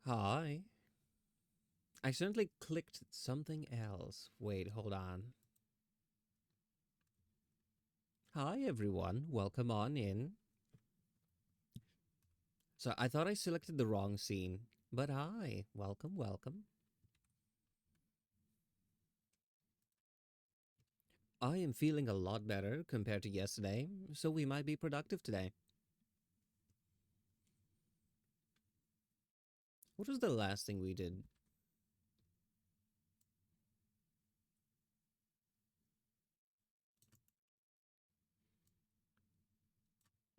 Hi. I accidentally clicked something else. Wait, hold on. Hi, everyone. Welcome on in. So I thought I selected the wrong scene, but hi. Welcome, welcome. I am feeling a lot better compared to yesterday, so we might be productive today. What was the last thing we did?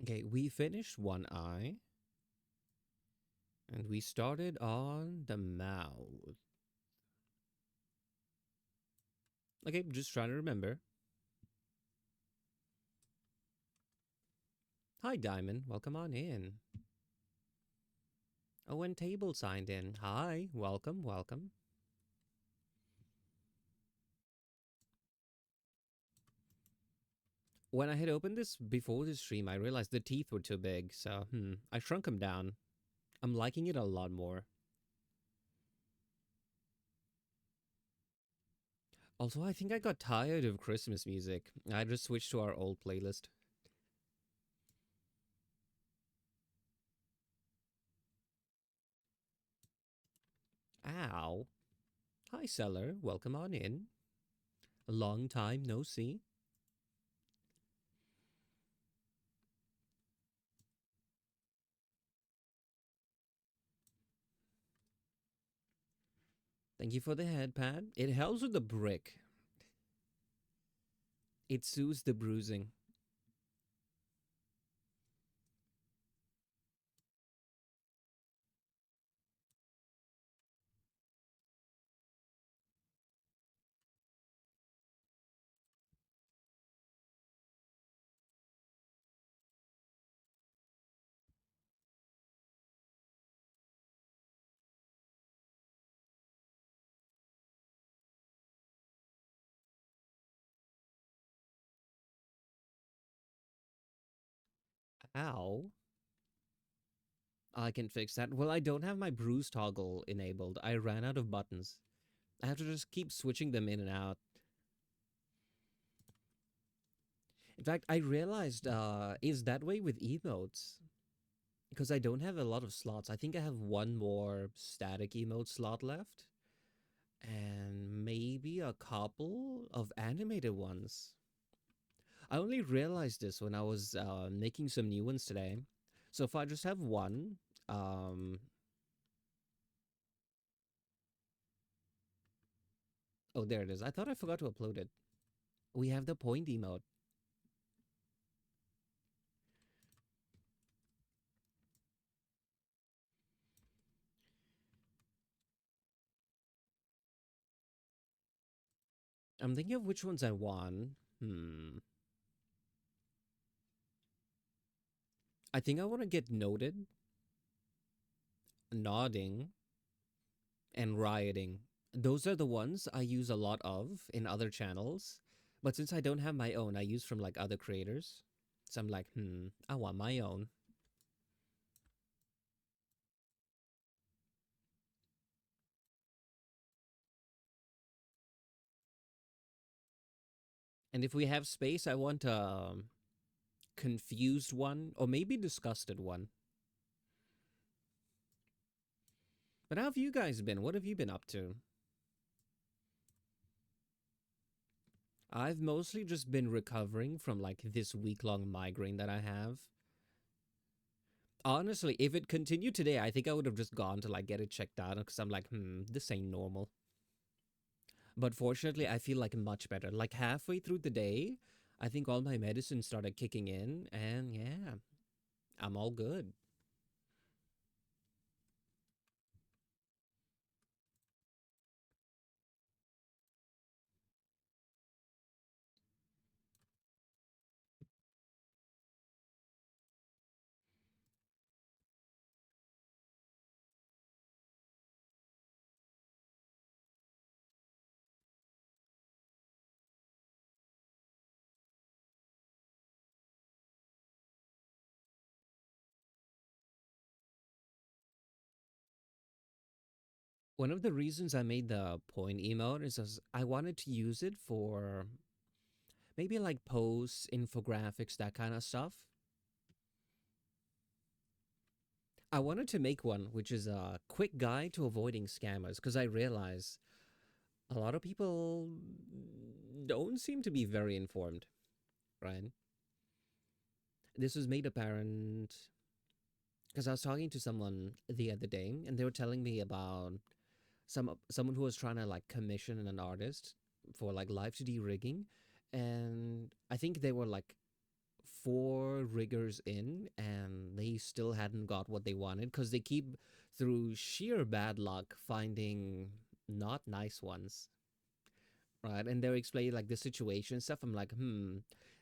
Okay, we finished one eye, and we started on the mouth. Okay, just trying to remember. Hi, Diamond. Welcome on in. Oh, and Table signed in. Hi. Welcome, welcome. When I had opened this before the stream, I realized the teeth were too big, so I shrunk them down. I'm liking it a lot more. Also, I think I got tired of Christmas music. I just switched to our old playlist. Ow. Hi, Seller. Welcome on in. A long time no see. Thank you for the headpad. It helps with the brick. It soothes the bruising. Ow. I can fix that. Well, I don't have my bruise toggle enabled. I ran out of buttons. I have to just keep switching them in and out. In fact, I realized is that way with emotes because I don't have a lot of slots. I think I have one more static emote slot left and maybe a couple of animated ones. I only realized this when I was making some new ones today. So if I just have one, um, oh, there it is. I thought I forgot to upload it. We have the point emote. I'm thinking of which ones I want. I think I want to get noted, nodding, and rioting. Those are the ones I use a lot of in other channels. But since I don't have my own, I use from like other creators. So I'm like, I want my own. And if we have space, I want a confused one or maybe disgusted one. But how have you guys been? What have you been up to? I've mostly just been recovering from like this week-long migraine that I have. Honestly, if it continued today, I think I would have just gone to like get it checked out because I'm like, this ain't normal. But fortunately, I feel like much better. Like halfway through the day, I think all my medicine started kicking in, and yeah, I'm all good. One of the reasons I made the point emote is as I wanted to use it for maybe like posts, infographics, that kind of stuff. I wanted to make one which is a quick guide to avoiding scammers because I realize a lot of people don't seem to be very informed, right? This was made apparent because I was talking to someone the other day and they were telling me about someone who was trying to like commission an artist for like live 2D rigging, and I think they were like four riggers in and they still hadn't got what they wanted because they keep through sheer bad luck finding not nice ones, right? And they're explaining like the situation stuff. I'm like,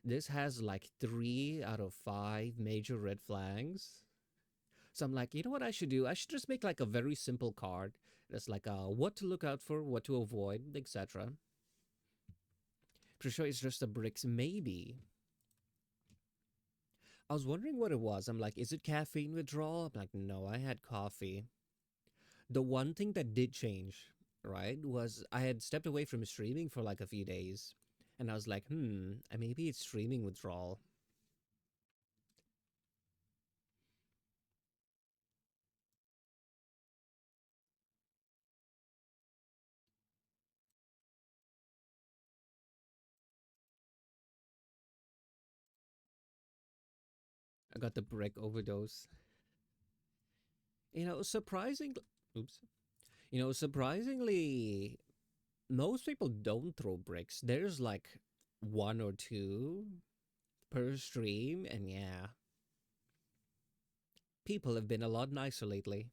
this has like 3 out of 5 major red flags. So I'm like, you know what I should do? I should just make like a very simple card that's like what to look out for, what to avoid, etc. Pretty sure it's just the bricks, maybe. I was wondering what it was. I'm like, is it caffeine withdrawal? I'm like, no, I had coffee. The one thing that did change, right, was I had stepped away from streaming for like a few days. And I was like, maybe it's streaming withdrawal. I got the brick overdose. You know, surprisingly, oops. Surprisingly, most people don't throw bricks. There's like one or two per stream, and yeah, people have been a lot nicer lately.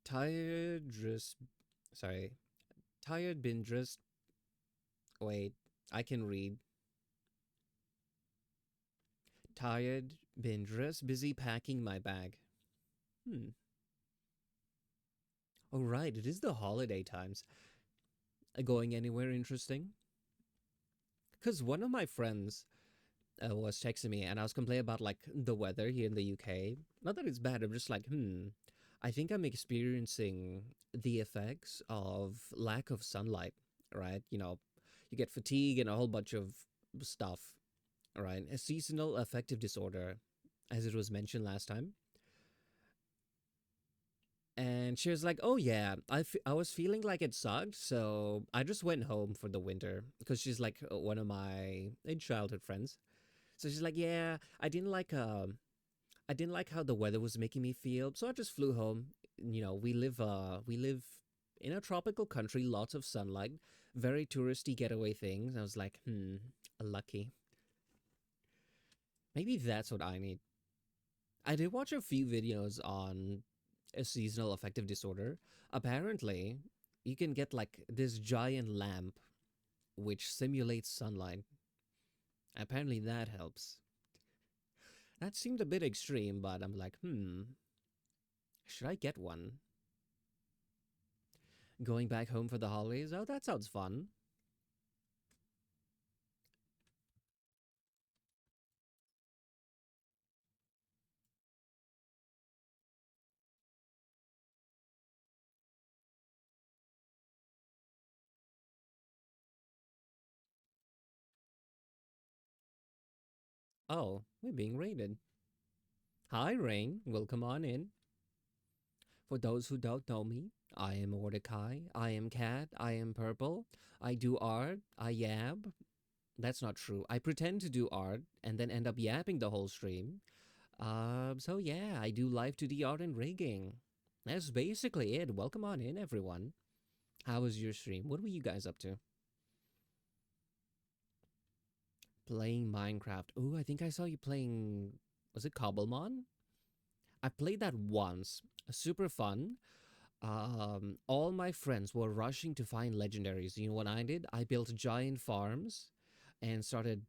Tired, just sorry, tired, been just wait. I can read. Tired, been just busy packing my bag. Hmm. Oh right, it is the holiday times. Going anywhere interesting? Because one of my friends was texting me and I was complaining about like the weather here in the UK. Not that it's bad, I'm just like, I think I'm experiencing the effects of lack of sunlight, right? You get fatigue and a whole bunch of stuff, right? A seasonal affective disorder, as it was mentioned last time. And she was like, "Oh yeah, I was feeling like it sucked, so I just went home for the winter because she's like one of my childhood friends. So she's like, "Yeah, I didn't like how the weather was making me feel, so I just flew home. We live in a tropical country, lots of sunlight, very touristy getaway things." I was like, lucky. Maybe that's what I need. I did watch a few videos on a seasonal affective disorder. Apparently, you can get like this giant lamp which simulates sunlight. Apparently, that helps. That seemed a bit extreme, but I'm like, should I get one? Going back home for the holidays? Oh, that sounds fun. Oh, we're being raided. Hi, Rain. Welcome on in. For those who don't know me, I am Ordikai. I am cat. I am purple. I do art. I yab. That's not true. I pretend to do art and then end up yapping the whole stream. So yeah, I do live to the art and rigging. That's basically it. Welcome on in, everyone. How was your stream? What were you guys up to? Playing Minecraft. Oh, I think I saw you playing. Was it Cobblemon? I played that once. Super fun. All my friends were rushing to find legendaries. You know what I did? I built giant farms and started,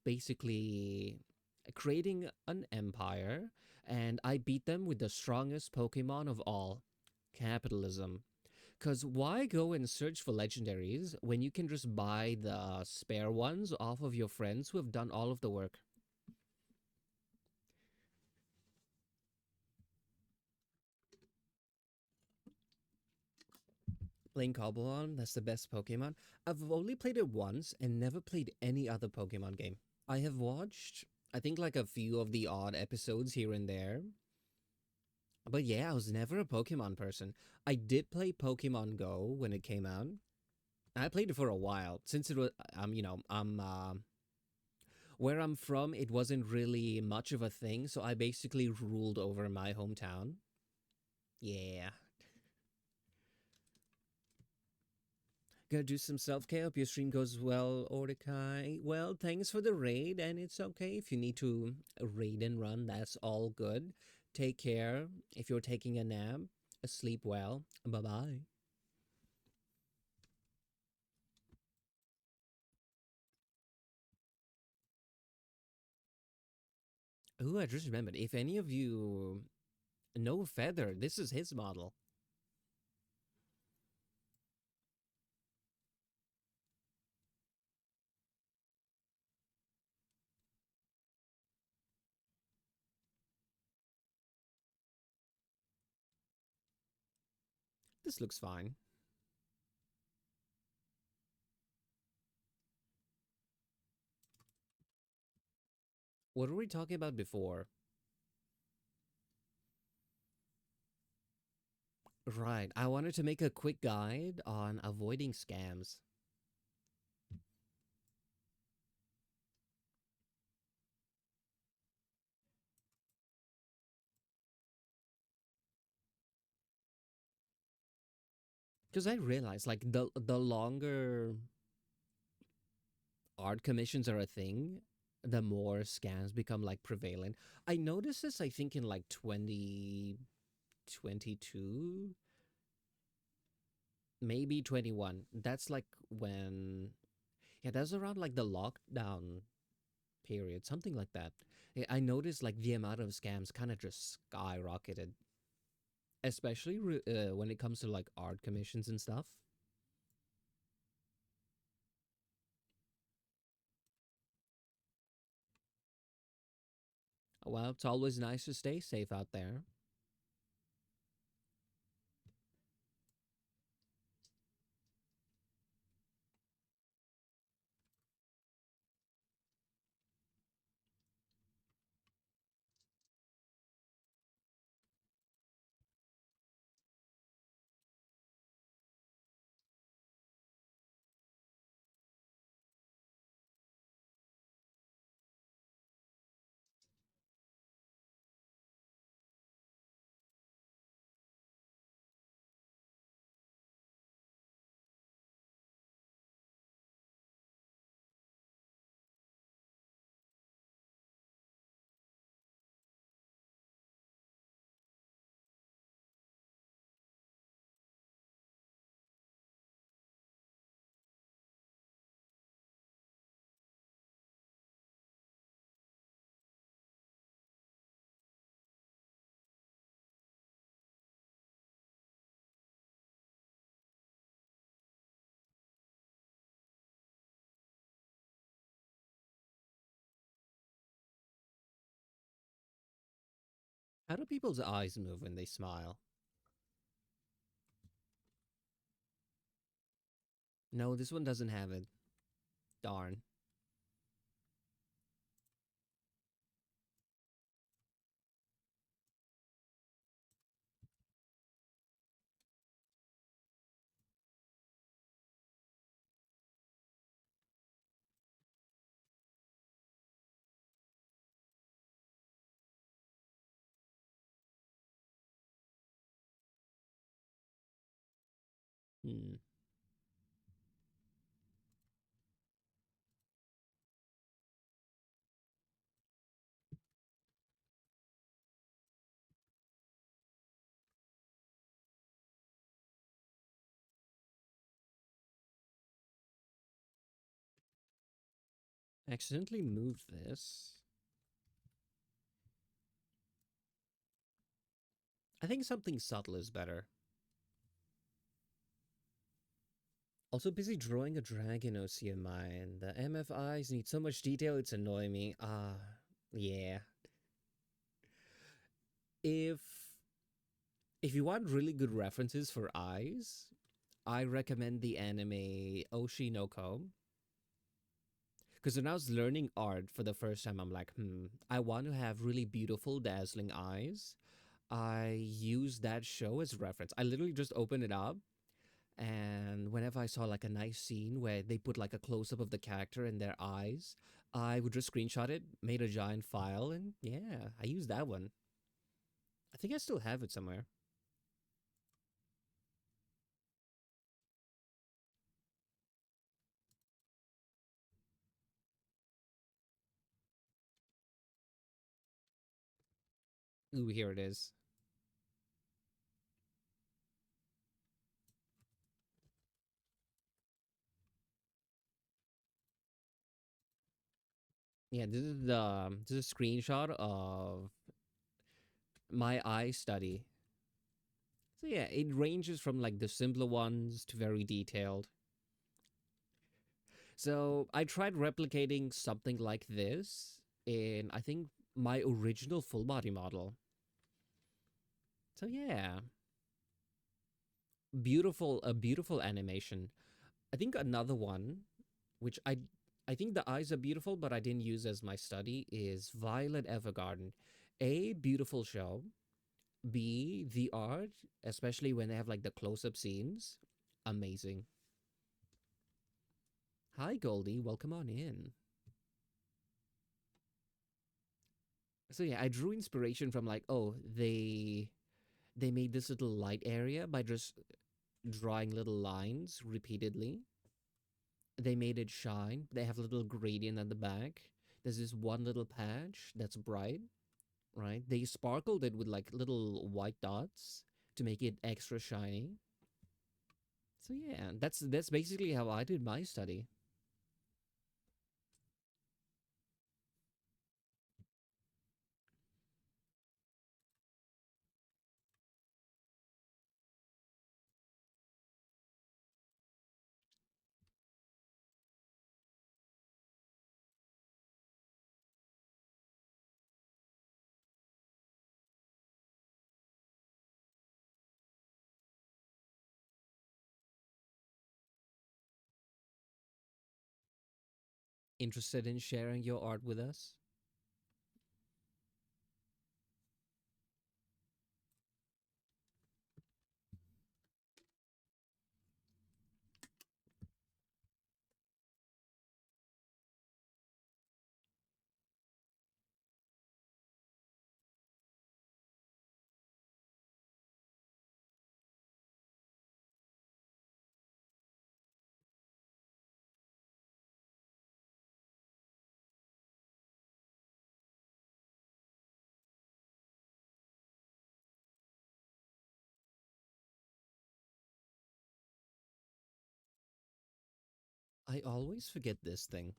basically creating an empire. And I beat them with the strongest Pokemon of all, capitalism. Because why go and search for legendaries when you can just buy the spare ones off of your friends who have done all of the work? Playing Cobblepon, that's the best Pokemon. I've only played it once and never played any other Pokemon game. I have watched, I think, like a few of the odd episodes here and there. But yeah, I was never a Pokemon person. I did play Pokemon Go when it came out. I played it for a while since it was, where I'm from, it wasn't really much of a thing. So I basically ruled over my hometown. Yeah. Gonna do some self care. Hope your stream goes well, Ordikai. Well, thanks for the raid, and it's okay if you need to raid and run. That's all good. Take care. If you're taking a nap, sleep well. Bye bye. Ooh, I just remembered. If any of you know Feather, this is his model. This looks fine. What were we talking about before? Right. I wanted to make a quick guide on avoiding scams. Because I realized, like, the longer art commissions are a thing, the more scams become like prevalent. I noticed this, I think, in like 2022, maybe 21. That's like when, yeah, that's around like the lockdown period, something like that. I noticed like the amount of scams kind of just skyrocketed, especially when it comes to like art commissions and stuff. Well, it's always nice to stay safe out there. How do people's eyes move when they smile? No, this one doesn't have it. Darn. Hmm. Accidentally moved this. I think something subtle is better. Also busy drawing a dragon OCMI, and the MFIs need so much detail it's annoying me. Yeah. If if you want really good references for eyes, I recommend the anime Oshi no Ko. Because when I was learning art for the first time, I'm like, I want to have really beautiful, dazzling eyes. I use that show as reference. I literally just open it up, and whenever I saw like a nice scene where they put like a close up of the character and their eyes, I would just screenshot it, made a giant file, and yeah, I used that one. I think I still have it somewhere. Ooh, here it is. Yeah, this is a screenshot of my eye study. So yeah, it ranges from like the simpler ones to very detailed. So I tried replicating something like this in, I think, my original full body model. So yeah, a beautiful animation. I think another one, which I think the eyes are beautiful, but I didn't use as my study, is Violet Evergarden. A, beautiful show. B, the art, especially when they have like the close up scenes, amazing. Hi Goldie, welcome on in. So yeah, I drew inspiration from like, oh, they made this little light area by just drawing little lines repeatedly. They made it shine. They have a little gradient at the back. There's this one little patch that's bright, right? They sparkled it with like little white dots to make it extra shiny. So yeah, that's basically how I did my study. Interested in sharing your art with us? I always forget this thing.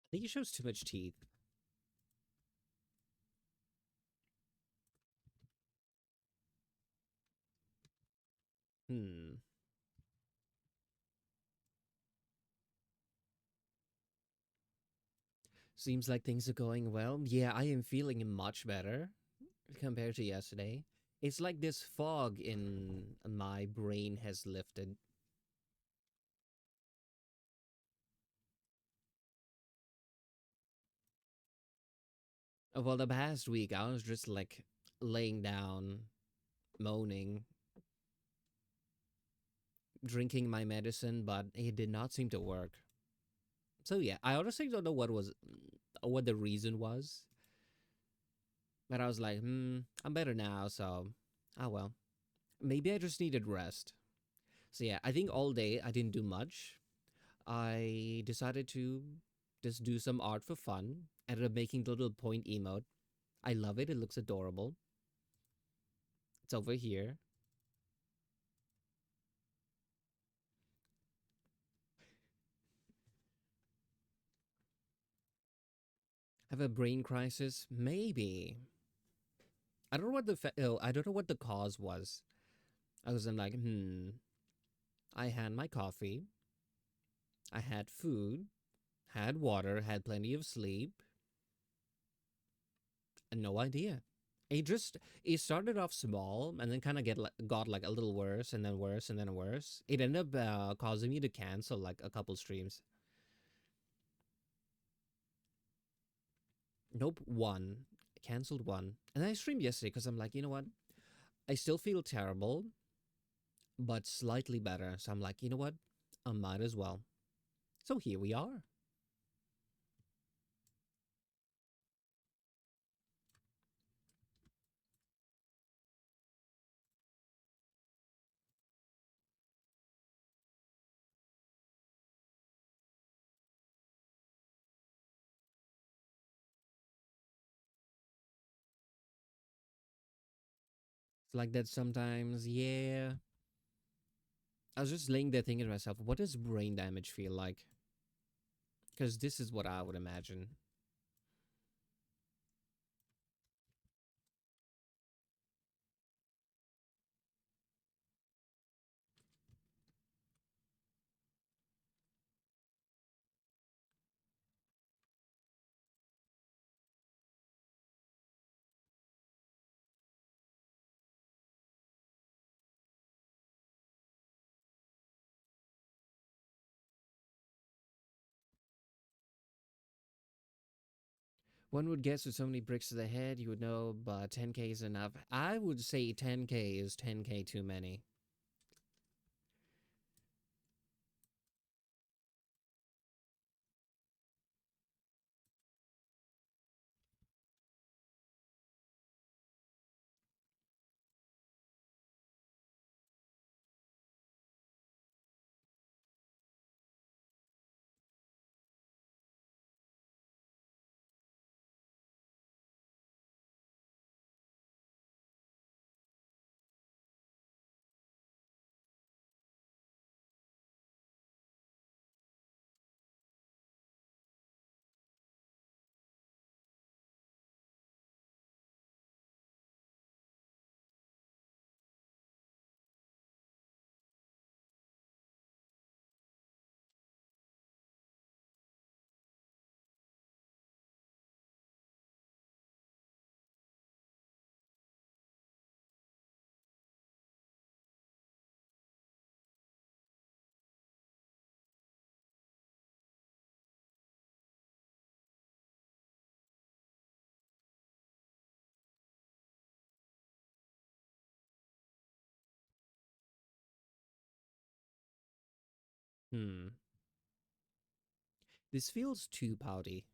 I think it shows too much teeth. Hmm. Seems like things are going well. Yeah, I am feeling much better compared to yesterday. It's like this fog in my brain has lifted. Well, the past week I was just like laying down, moaning, drinking my medicine, but it did not seem to work. So yeah, I honestly don't know what the reason was, but I was like, I'm better now, so oh well. Maybe I just needed rest. So yeah, I think all day I didn't do much. I decided to just do some art for fun. Ended up making the little point emote. I love it. It looks adorable. It's over here. Have a brain crisis? Maybe. I don't know what I don't know what the cause was. I was in like, I had my coffee. I had food. Had water. Had plenty of sleep. And no idea. It started off small and then kind of got like a little worse and then worse and then worse. It ended up causing me to cancel like a couple streams. Nope, one. Cancelled one. And I streamed yesterday because I'm like, you know what? I still feel terrible, but slightly better. So I'm like, you know what? I might as well. So here we are. It's like that sometimes, yeah. I was just laying there thinking to myself, what does brain damage feel like? Because this is what I would imagine. One would guess with so many bricks to the head, you would know, but 10k is enough. I would say 10k is 10k too many. Hmm. This feels too pouty.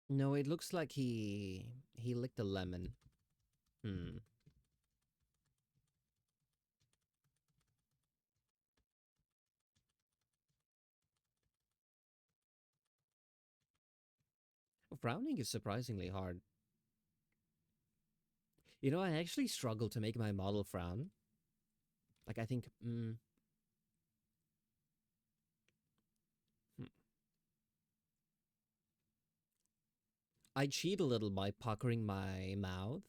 No, it looks like he licked a lemon. Hmm. Frowning is surprisingly hard. You know, I actually struggle to make my model frown. Like, I think, hmm. I cheat a little by puckering my mouth.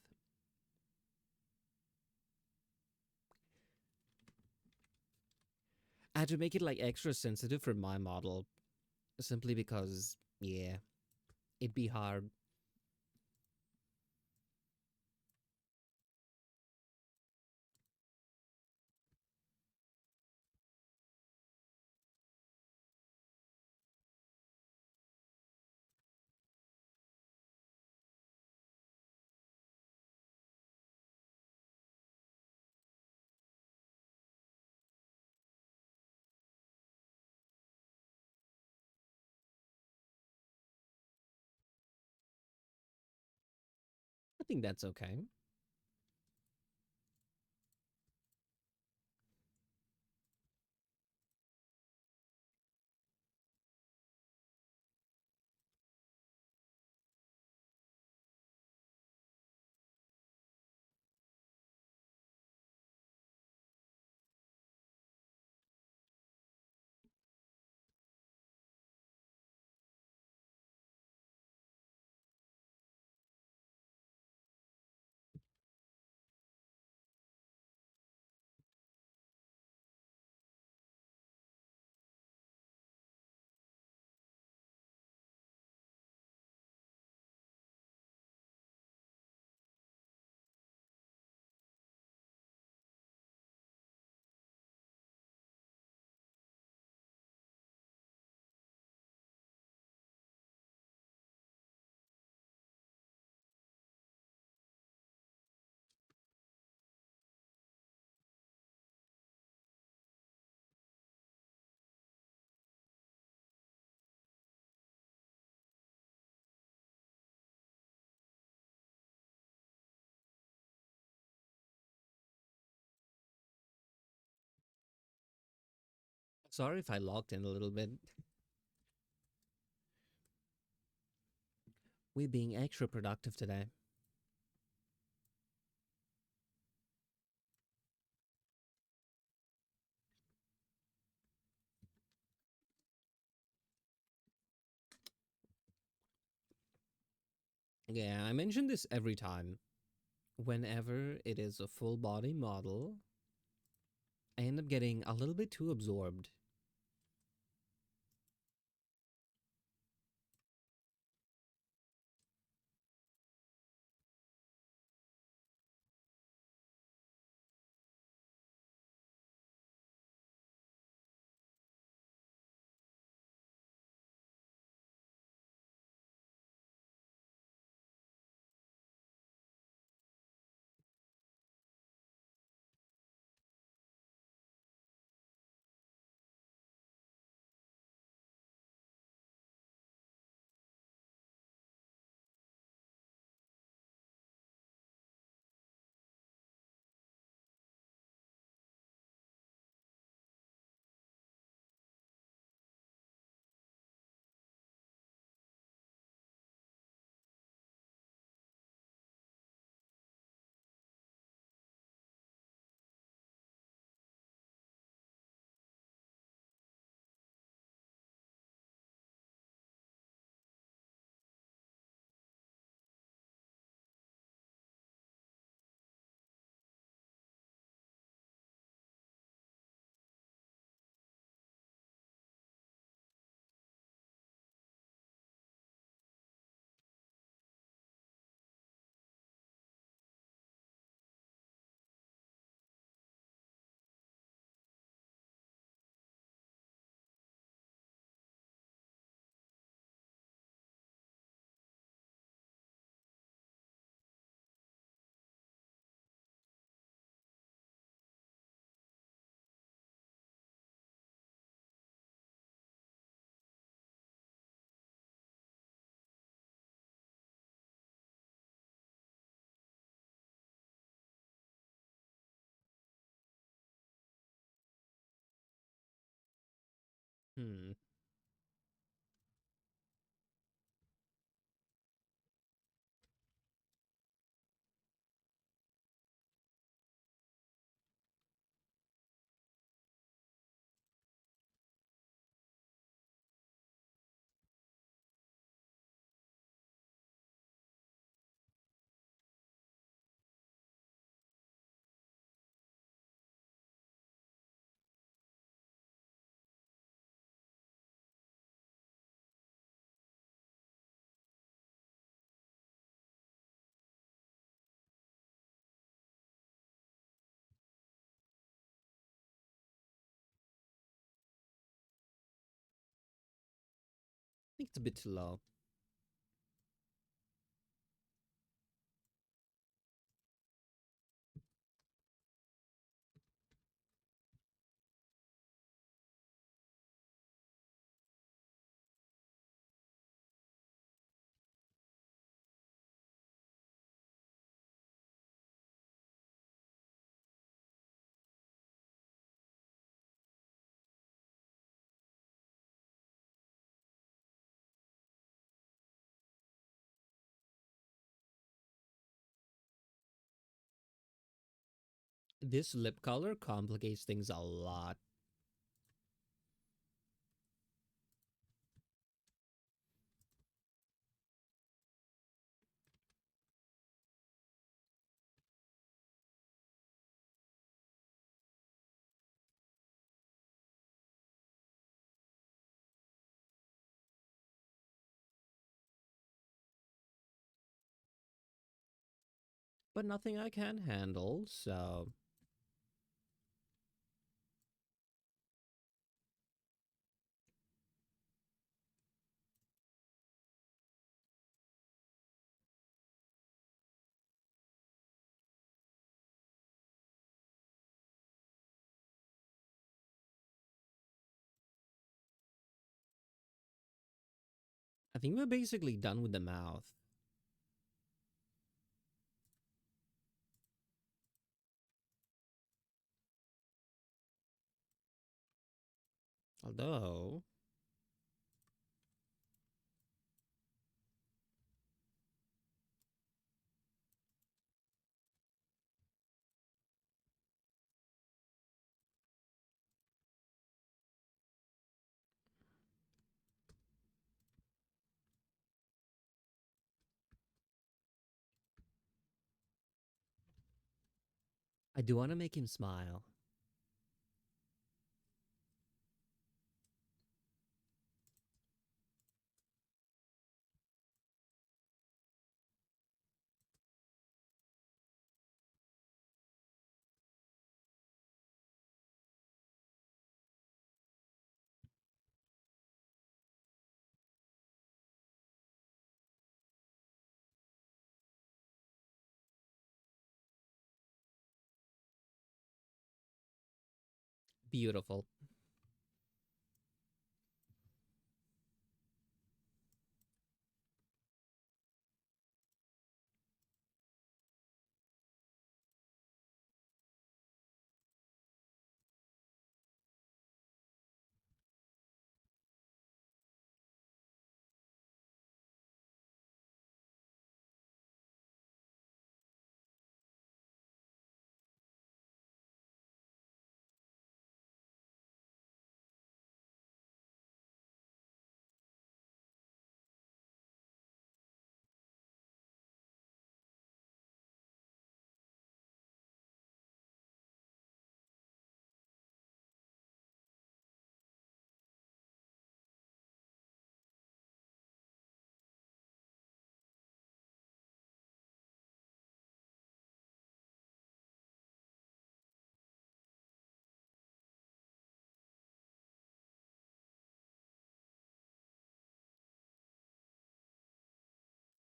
I had to make it like extra sensitive for my model simply because, yeah, it'd be hard. I think that's okay. Sorry if I logged in a little bit. We're being extra productive today. Yeah, I mention this every time. Whenever it is a full body model, I end up getting a little bit too absorbed. Hmm. I think it's a bit too low. This lip color complicates things a lot. But nothing I can handle, so I think we're basically done with the mouth. Although, I do want to make him smile. Beautiful.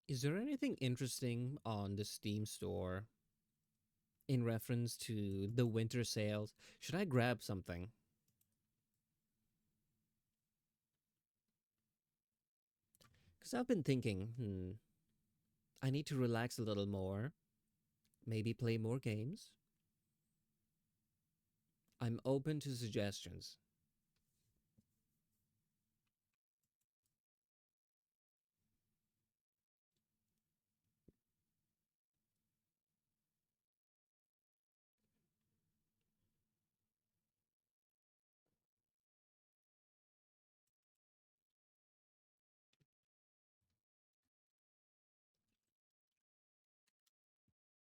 Is there anything interesting on the Steam store in reference to the winter sales? Should I grab something? Because I've been thinking, I need to relax a little more, maybe play more games. I'm open to suggestions.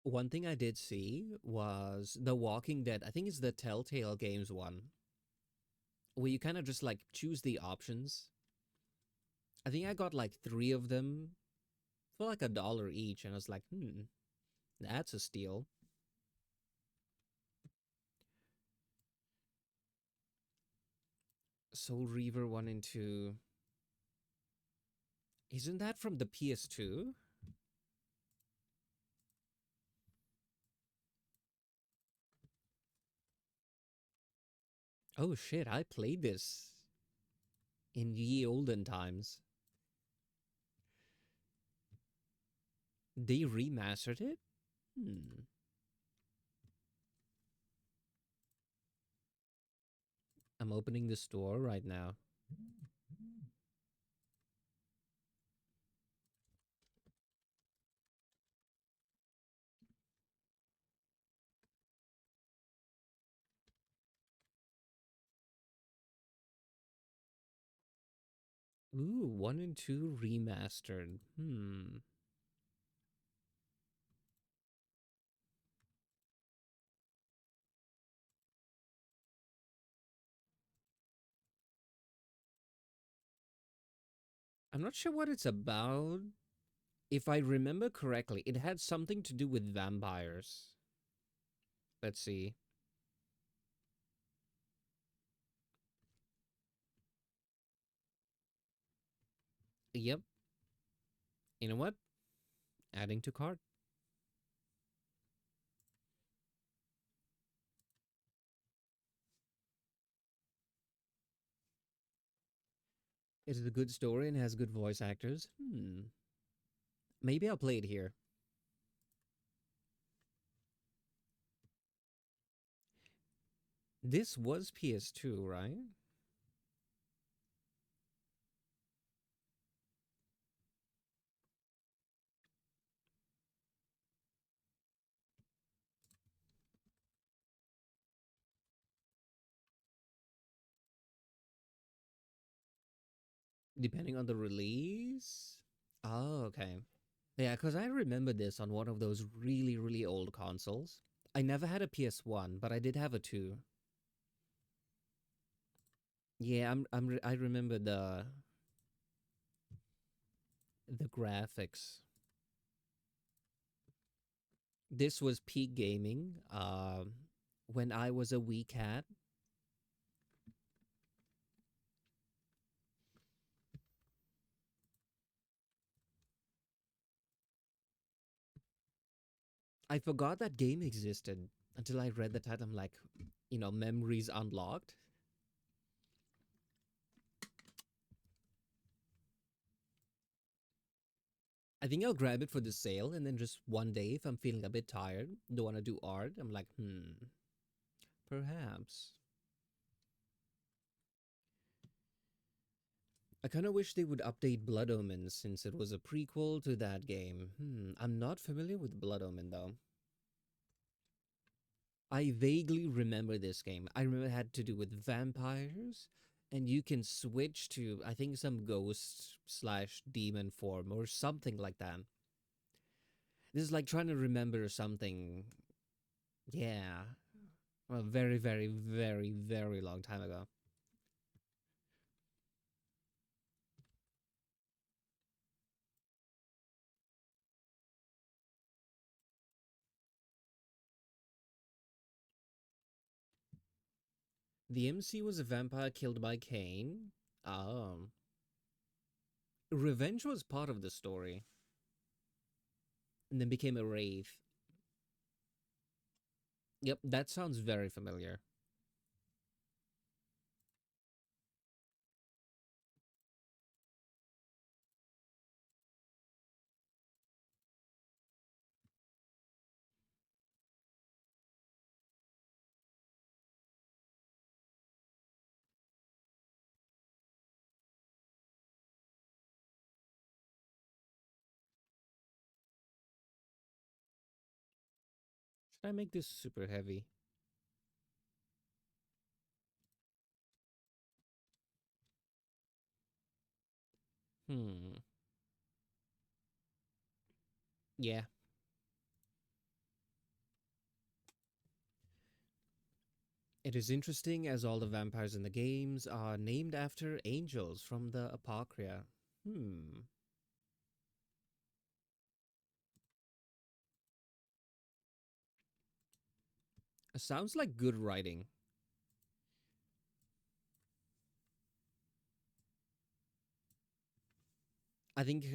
One thing I did see was The Walking Dead. I think it's the Telltale Games one, where you kind of just like choose the options. I think I got like three of them for like $1 each, and I was like, that's a steal. Soul Reaver 1 and 2. Isn't that from the PS2? Oh shit, I played this in ye olden times. They remastered it? Hmm. I'm opening the store right now. Ooh, 1 and 2 remastered. Hmm. I'm not sure what it's about. If I remember correctly, it had something to do with vampires. Let's see. Yep. You know what? Adding to cart. It is a good story and has good voice actors. Hmm. Maybe I'll play it here. This was PS2, right? Depending on the release. Oh, okay. Yeah, because I remember this on one of those really, really old consoles. I never had a PS1, but I did have a 2. Yeah, I remember the graphics. This was peak gaming. When I was a wee cat. I forgot that game existed until I read the title. I'm like, memories unlocked. I think I'll grab it for the sale, and then just one day, if I'm feeling a bit tired, don't want to do art, I'm like, perhaps. I kind of wish they would update Blood Omen since it was a prequel to that game. I'm not familiar with Blood Omen though. I vaguely remember this game. I remember it had to do with vampires, and you can switch to, I think, some ghost slash demon form or something like that. This is like trying to remember something. Yeah. A very, very, very, very long time ago. The MC was a vampire killed by Cain. Um, Revenge was part of the story, and then became a wraith. Yep, that sounds very familiar. Should I make this super heavy? Hmm. Yeah. It is interesting as all the vampires in the games are named after angels from the Apocrypha. Hmm. Sounds like good writing. I think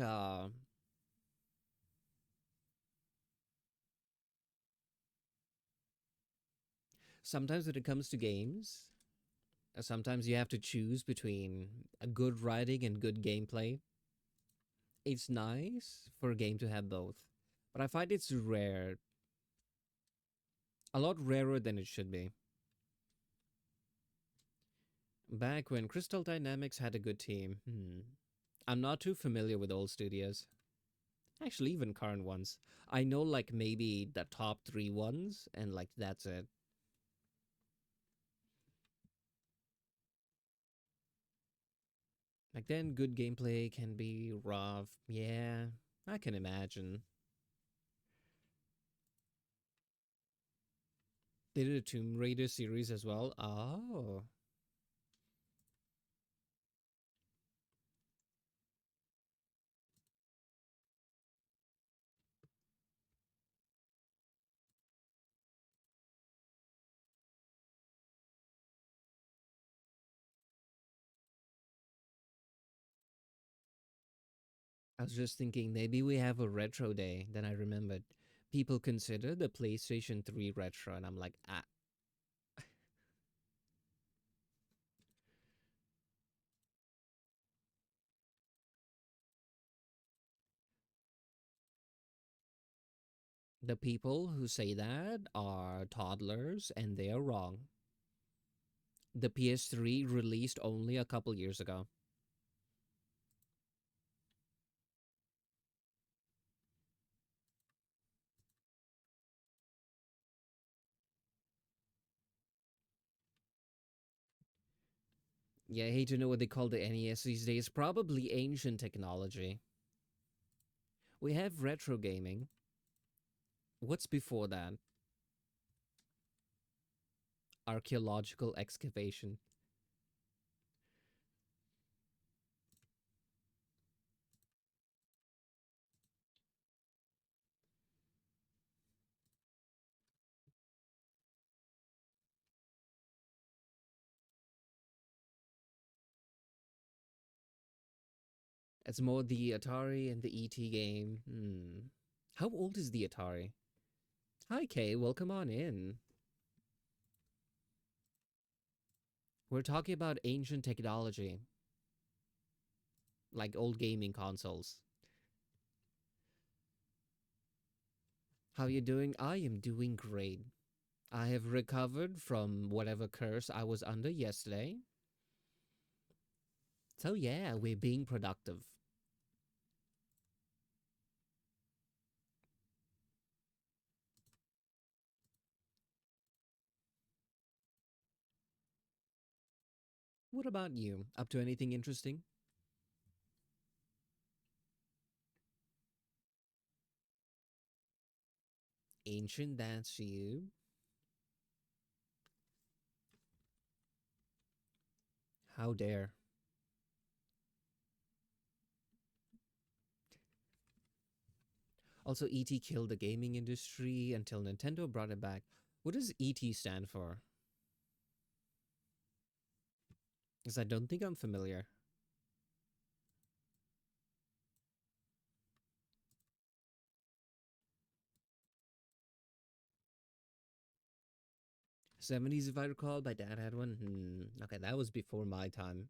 sometimes when it comes to games, sometimes you have to choose between a good writing and good gameplay. It's nice for a game to have both, but I find it's rare, a lot rarer than it should be. Back when Crystal Dynamics had a good team, I'm not too familiar with old studios. Actually, even current ones. I know like maybe the top three ones, and like that's it. Like then good gameplay can be rough. Yeah, I can imagine. They did a Tomb Raider series as well. Oh, I was just thinking maybe we have a retro day. Then I remembered people consider the PlayStation 3 retro, and I'm like, ah, the people who say that are toddlers, and they are wrong. The PS3 released only a couple years ago. Yeah, I hate to know what they call the NES these days. Probably ancient technology. We have retro gaming. What's before that? Archaeological excavation. It's more the Atari and the ET game. Hmm. How old is the Atari? Hi, Kay. Welcome on in. We're talking about ancient technology, like old gaming consoles. How you doing? I am doing great. I have recovered from whatever curse I was under yesterday. So yeah, we're being productive. What about you? Up to anything interesting? Ancient, that's you. How dare. Also, ET killed the gaming industry until Nintendo brought it back. What does ET stand for? Because I don't think I'm familiar. 70s, if I recall. My dad had one. Okay, that was before my time.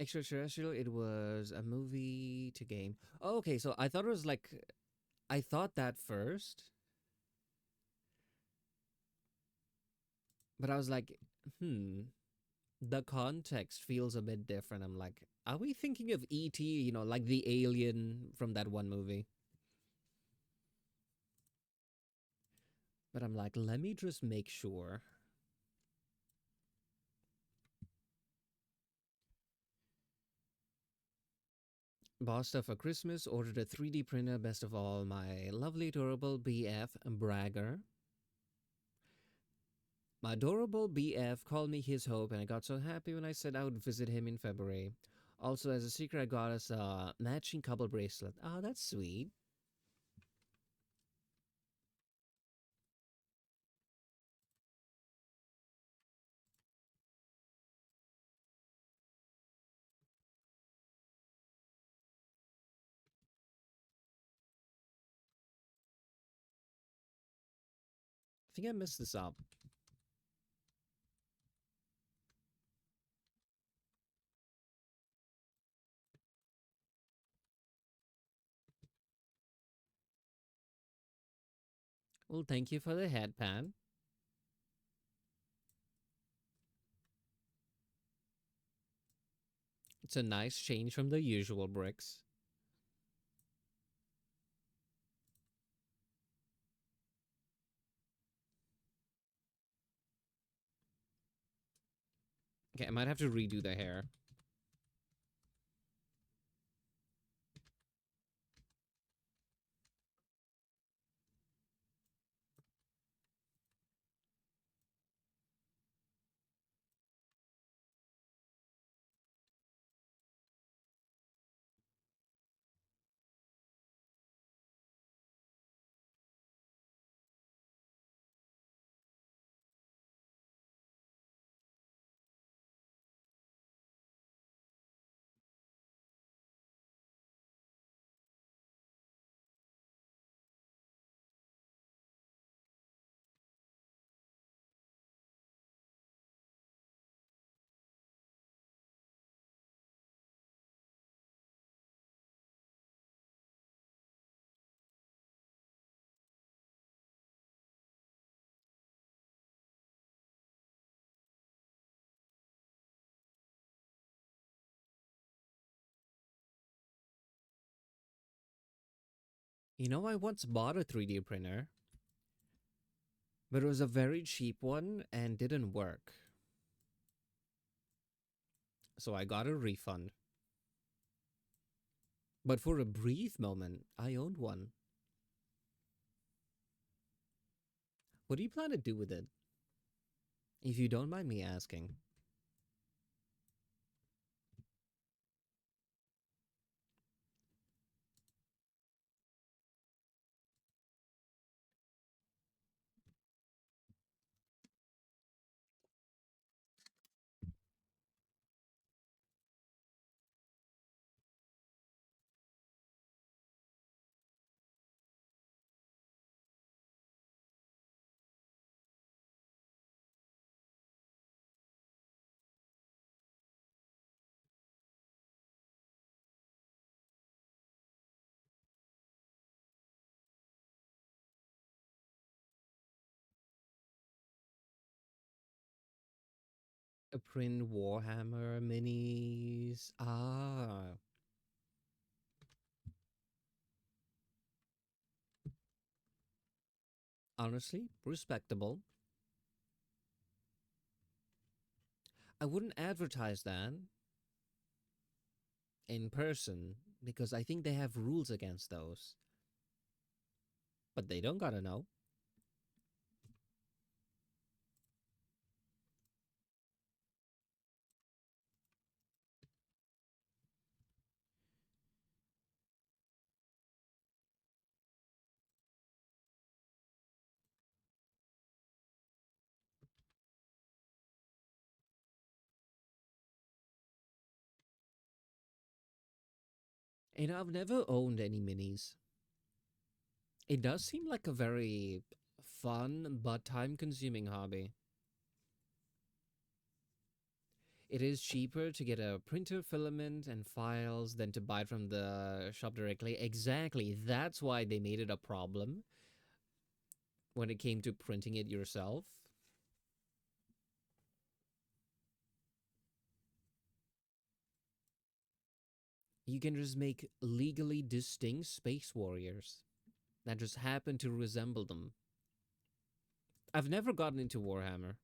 Extraterrestrial, it was a movie to game. Oh, okay, so I thought it was like. I thought that first, but I was like, hmm, the context feels a bit different. I'm like, are we thinking of E.T., like the alien from that one movie? But I'm like, let me just make sure. Bought stuff for Christmas, ordered a 3D printer, best of all, my lovely, adorable BF Bragger. My adorable BF called me his hope, and I got so happy when I said I would visit him in February. Also, as a secret, I got us a matching couple bracelet. Oh, that's sweet. I think I messed this up. Well, thank you for the headpan. It's a nice change from the usual bricks. Okay, I might have to redo the hair. You know, I once bought a 3D printer, but it was a very cheap one and didn't work. So I got a refund. But for a brief moment, I owned one. What do you plan to do with it? If you don't mind me asking. A print Warhammer minis. Ah, honestly, respectable. I wouldn't advertise that in person because I think they have rules against those. But they don't gotta know. And I've never owned any minis. It does seem like a very fun but time consuming hobby. It is cheaper to get a printer filament and files than to buy it from the shop directly. Exactly. That's why they made it a problem when it came to printing it yourself. You can just make legally distinct space warriors that just happen to resemble them. I've never gotten into Warhammer.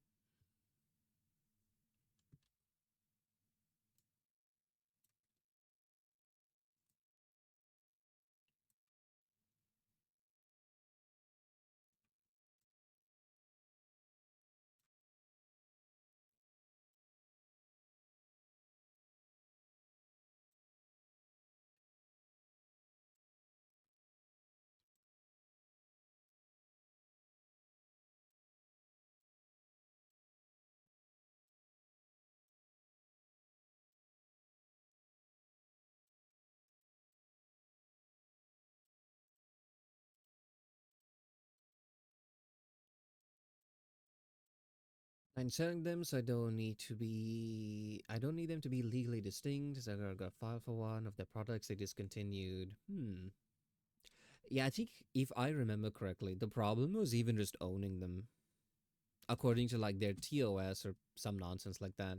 I'm selling them, so I don't need them to be legally distinct. So I got file for one of the products they discontinued. Yeah, I think if I remember correctly, the problem was even just owning them, according to like their TOS or some nonsense like that.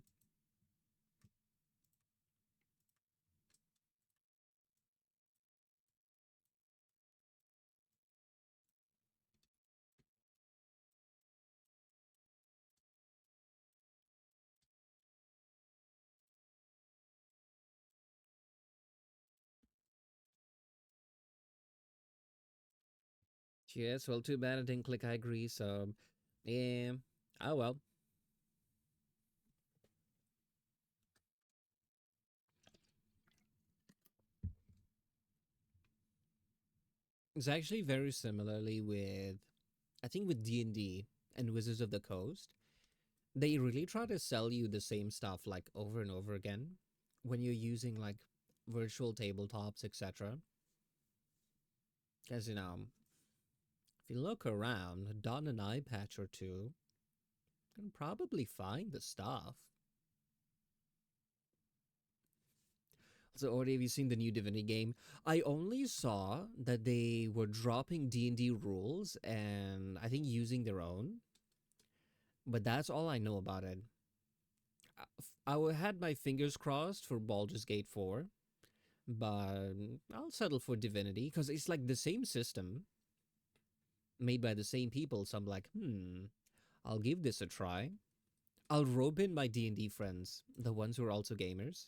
Yes, well, too bad I didn't click I agree, so yeah. Oh well. It's actually very similarly with I think with D&D and Wizards of the Coast. They really try to sell you the same stuff like over and over again when you're using like virtual tabletops, etc. Because if you look around, don an eye patch or two, you can probably find the stuff. So, already have you seen the new Divinity game? I only saw that they were dropping D&D rules and I think using their own, but that's all I know about it. Had my fingers crossed for Baldur's Gate 4, but I'll settle for Divinity because it's like the same system made by the same people. So I'm like, I'll give this a try. I'll rope in my D&D friends, the ones who are also gamers.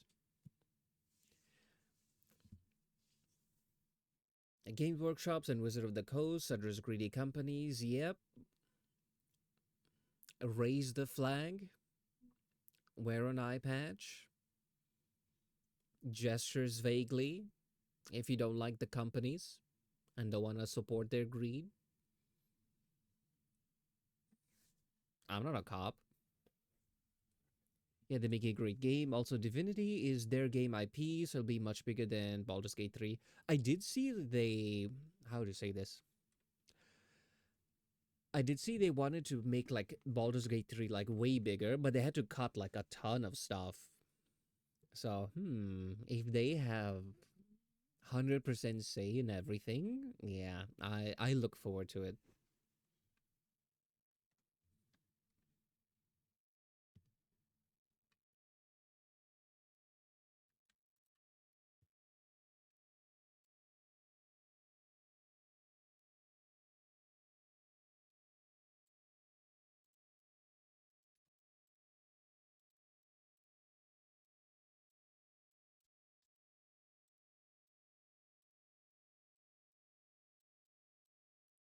Game workshops and Wizard of the Coast, address greedy companies. Yep. Raise the flag. Wear an eye patch. Gestures vaguely if you don't like the companies and don't want to support their greed. I'm not a cop. Yeah, they make a great game. Also, Divinity is their game IP, so it'll be much bigger than Baldur's Gate 3. I did see they. How to say this? I did see they wanted to make like Baldur's Gate 3 like way bigger, but they had to cut like a ton of stuff. So, if they have 100% say in everything, yeah, I look forward to it.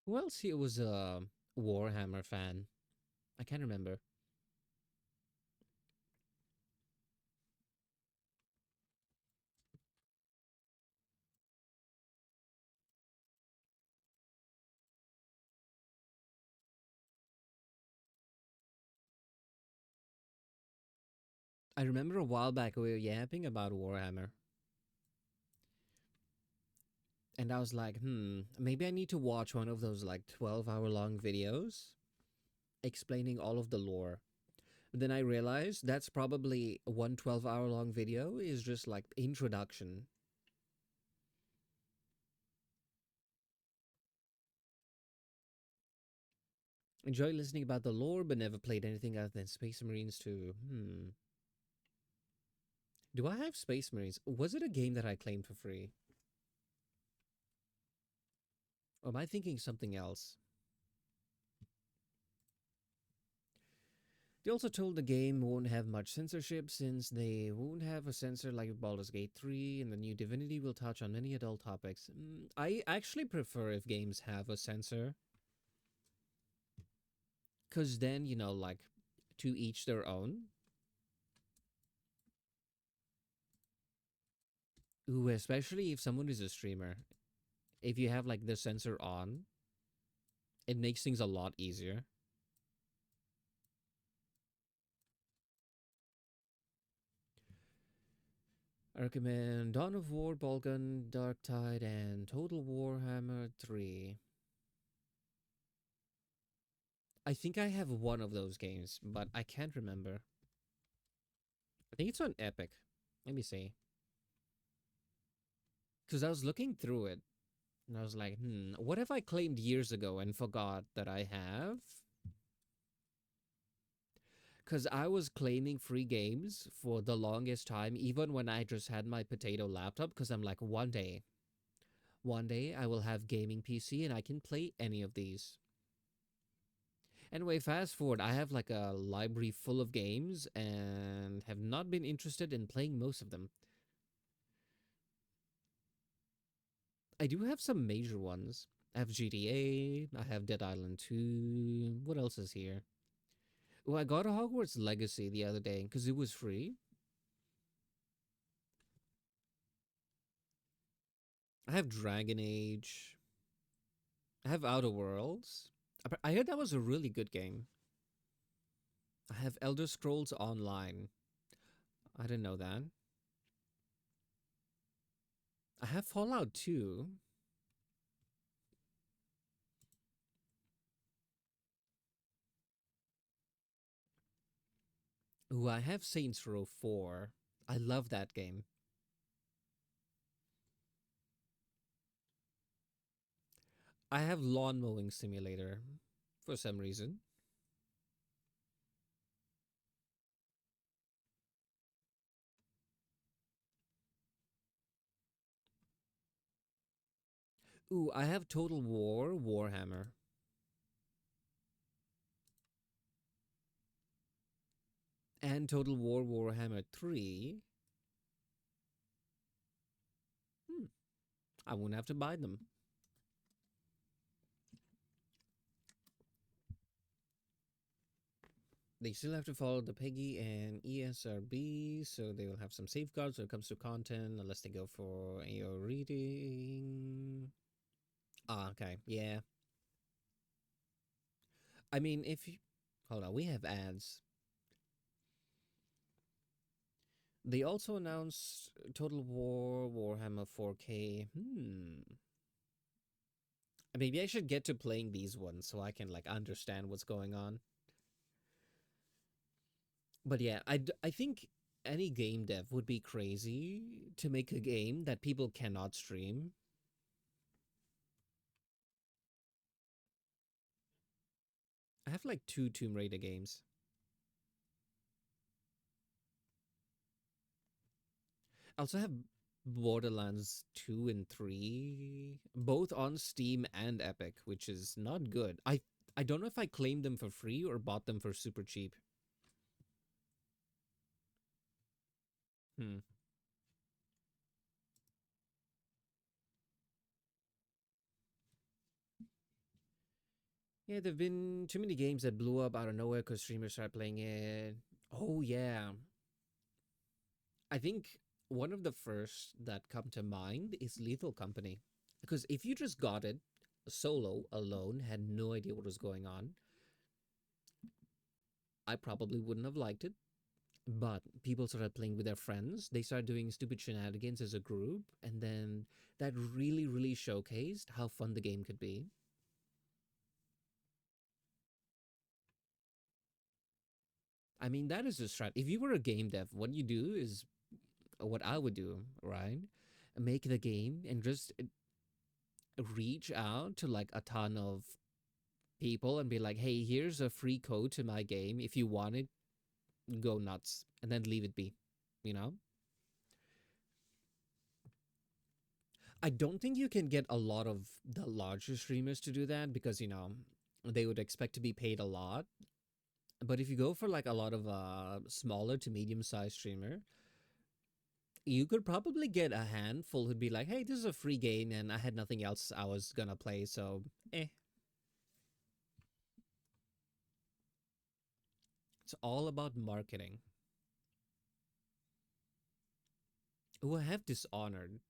Who else here was a Warhammer fan? I can't remember. I remember a while back we were yapping about Warhammer, and I was like, maybe I need to watch one of those like 12-hour long videos explaining all of the lore. But then I realized that's probably one 12-hour long video is just like introduction. Enjoy listening about the lore, but never played anything other than Space Marines 2. Do I have Space Marines? Was it a game that I claimed for free? Or am I thinking something else? They also told the game won't have much censorship since they won't have a censor like Baldur's Gate 3, and the new Divinity will touch on many adult topics. I actually prefer if games have a censor, because then, like, to each their own. Ooh, especially if someone is a streamer. If you have, like, the censor on, it makes things a lot easier. I recommend Dawn of War, Balkan, Dark Tide, and Total Warhammer 3. I think I have one of those games, but I can't remember. I think it's on Epic. Let me see. Because I was looking through it and I was like, what have I claimed years ago and forgot that I have? Because I was claiming free games for the longest time, even when I just had my potato laptop. Because I'm like, one day I will have gaming PC and I can play any of these. Anyway, fast forward, I have like a library full of games and have not been interested in playing most of them. I do have some major ones. I have GTA. I have Dead Island 2. What else is here? Oh, I got a Hogwarts Legacy the other day because it was free. I have Dragon Age. I have Outer Worlds. I heard that was a really good game. I have Elder Scrolls Online. I didn't know that. I have Fallout 2. Ooh, I have Saints Row 4. I love that game. I have Lawn Mowing Simulator for some reason. Ooh, I have Total War Warhammer. And Total War Warhammer 3. Hmm, I won't have to buy them. They still have to follow the PEGI and ESRB, so they will have some safeguards when it comes to content, unless they go for AO reading. Ah, okay, yeah. I mean, if you hold on, we have ads. They also announced Total War Warhammer 4K. Maybe I should get to playing these ones so I can like understand what's going on. But yeah, I think any game dev would be crazy to make a game that people cannot stream. I have like 2 Tomb Raider games. I also have Borderlands 2 and 3, both on Steam and Epic, which is not good. I don't know if I claimed them for free or bought them for super cheap. Hmm. Yeah, there've been too many games that blew up out of nowhere because streamers started playing it. Oh yeah, I think one of the first that come to mind is Lethal Company, because if you just got it solo alone, had no idea what was going on, I probably wouldn't have liked it. But people started playing with their friends. They started doing stupid shenanigans as a group, and then that really, really showcased how fun the game could be. I mean, that is a strat. If you were a game dev, what you do is what I would do, right? Make the game and just reach out to like a ton of people and be like, hey, here's a free code to my game. If you want it, go nuts, and then leave it be, you know? I don't think you can get a lot of the larger streamers to do that because, they would expect to be paid a lot. But if you go for like a lot of smaller to medium sized streamer, you could probably get a handful who'd be like, hey, this is a free game and I had nothing else I was gonna play, so eh. It's all about marketing. Oh, I have Dishonored.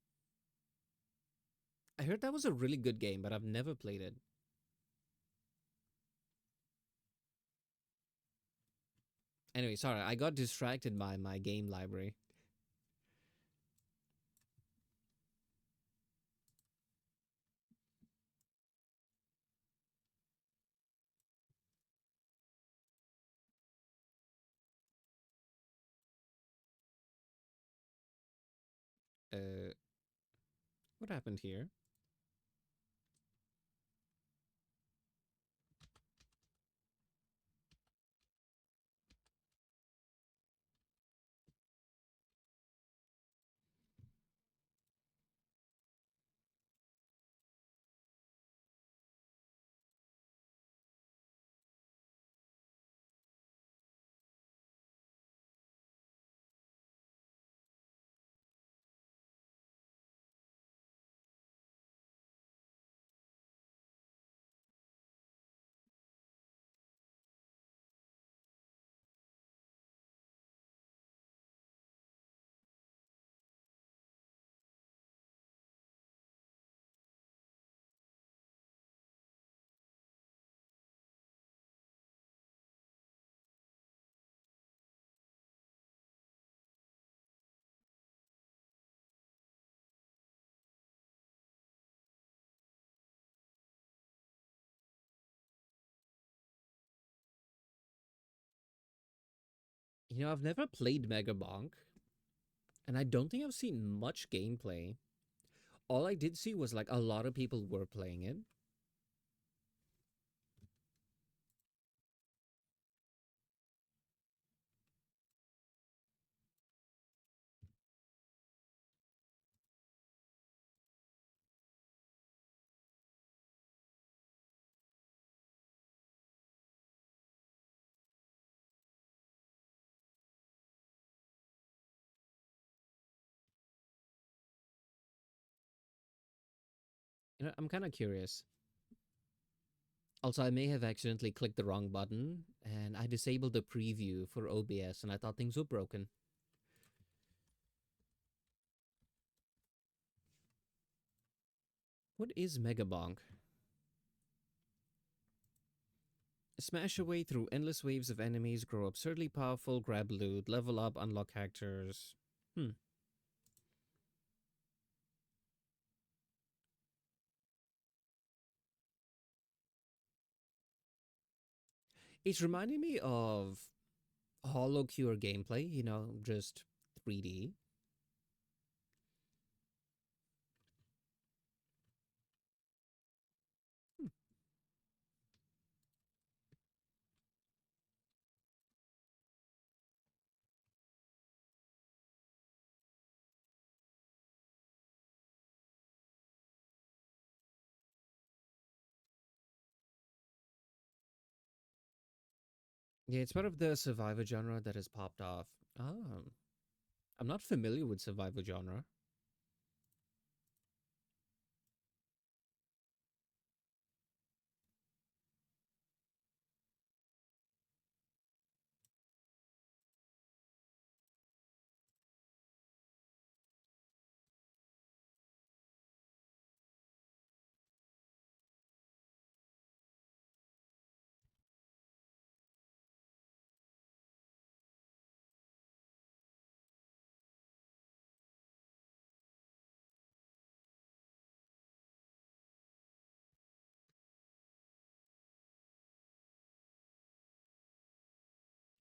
I heard that was a really good game, but I've never played it. Anyway, sorry, I got distracted by my game library. Uh, what happened here? I've never played Megabonk, and I don't think I've seen much gameplay. All I did see was like a lot of people were playing it. I'm kind of curious. Also, I may have accidentally clicked the wrong button, and I disabled the preview for OBS, and I thought things were broken. What is Megabonk? Smash away through endless waves of enemies, grow absurdly powerful, grab loot, level up, unlock characters. Hmm. It's reminding me of Hollow Cure gameplay, just 3D. Hmm. Yeah, it's part of the survivor genre that has popped off. Oh, I'm not familiar with survivor genre.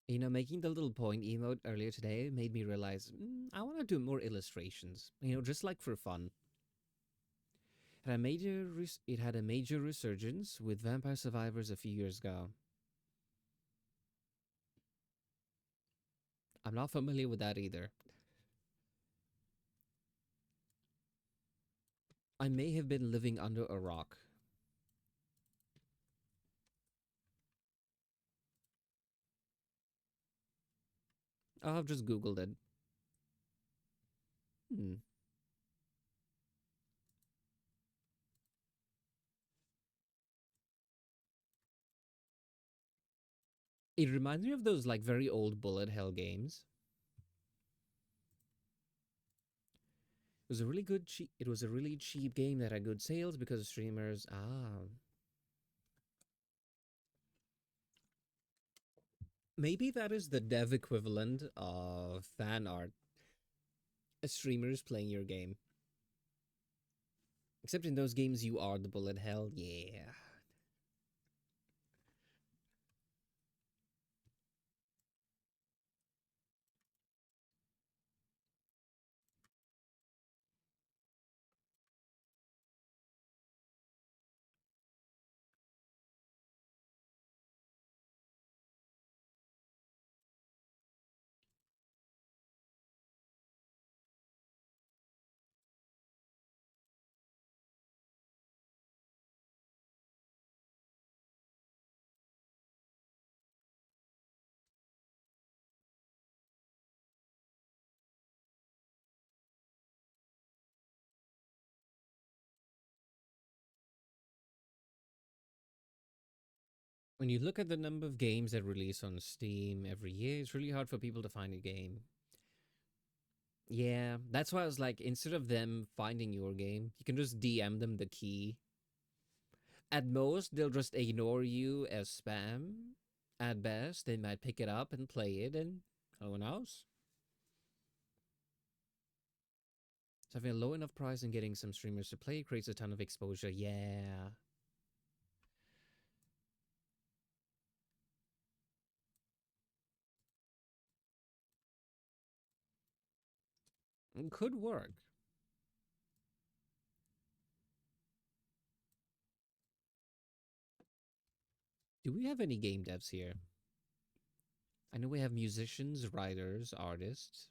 Making the little point emote earlier today made me realize I want to do more illustrations, just like for fun. It had a major resurgence with Vampire Survivors a few years ago. I'm not familiar with that either. I may have been living under a rock. I've just Googled it. Hmm. It reminds me of those like very old bullet hell games. It was a really cheap game that had good sales because streamers maybe that is the dev equivalent of fan art. Streamers playing your game. Except in those games you are the bullet hell. Yeah. When you look at the number of games that release on Steam every year, it's really hard for people to find a game. Yeah, that's why I was like, instead of them finding your game, you can just DM them the key. At most, they'll just ignore you as spam. At best, they might pick it up and play it, and who knows? So having a low enough price and getting some streamers to play creates a ton of exposure. Yeah. Could work. Do we have any game devs here? I know we have musicians, writers, artists.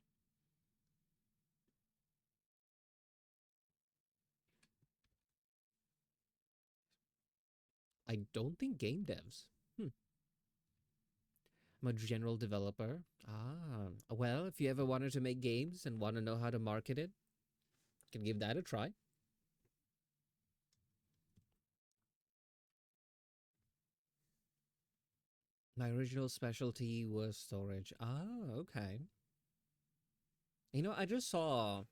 I don't think game devs. Hmm. I'm a general developer. Ah, well, if you ever wanted to make games and want to know how to market it, can give that a try. My original specialty was storage. Ah, okay. I just saw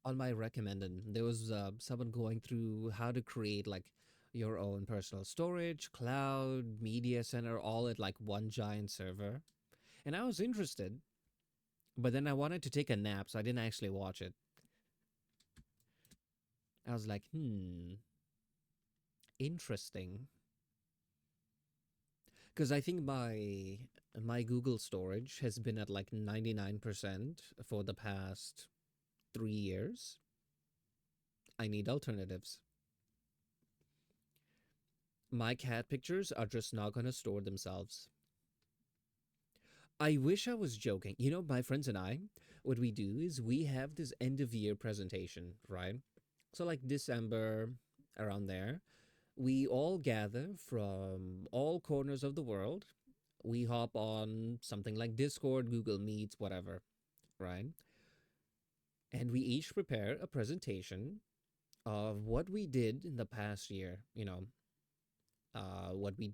on my recommended there was someone going through how to create like your own personal storage, cloud, media center, all at like one giant server. And I was interested, but then I wanted to take a nap, so I didn't actually watch it. I was like, interesting. Because I think my Google storage has been at like 99% for the past 3 years. I need alternatives. My cat pictures are just not going to store themselves. I wish I was joking. My friends and I, what we do is we have this end of year presentation, right? So, like December, around there, we all gather from all corners of the world. We hop on something like Discord, Google Meets, whatever, right? And we each prepare a presentation of what we did in the past year, what we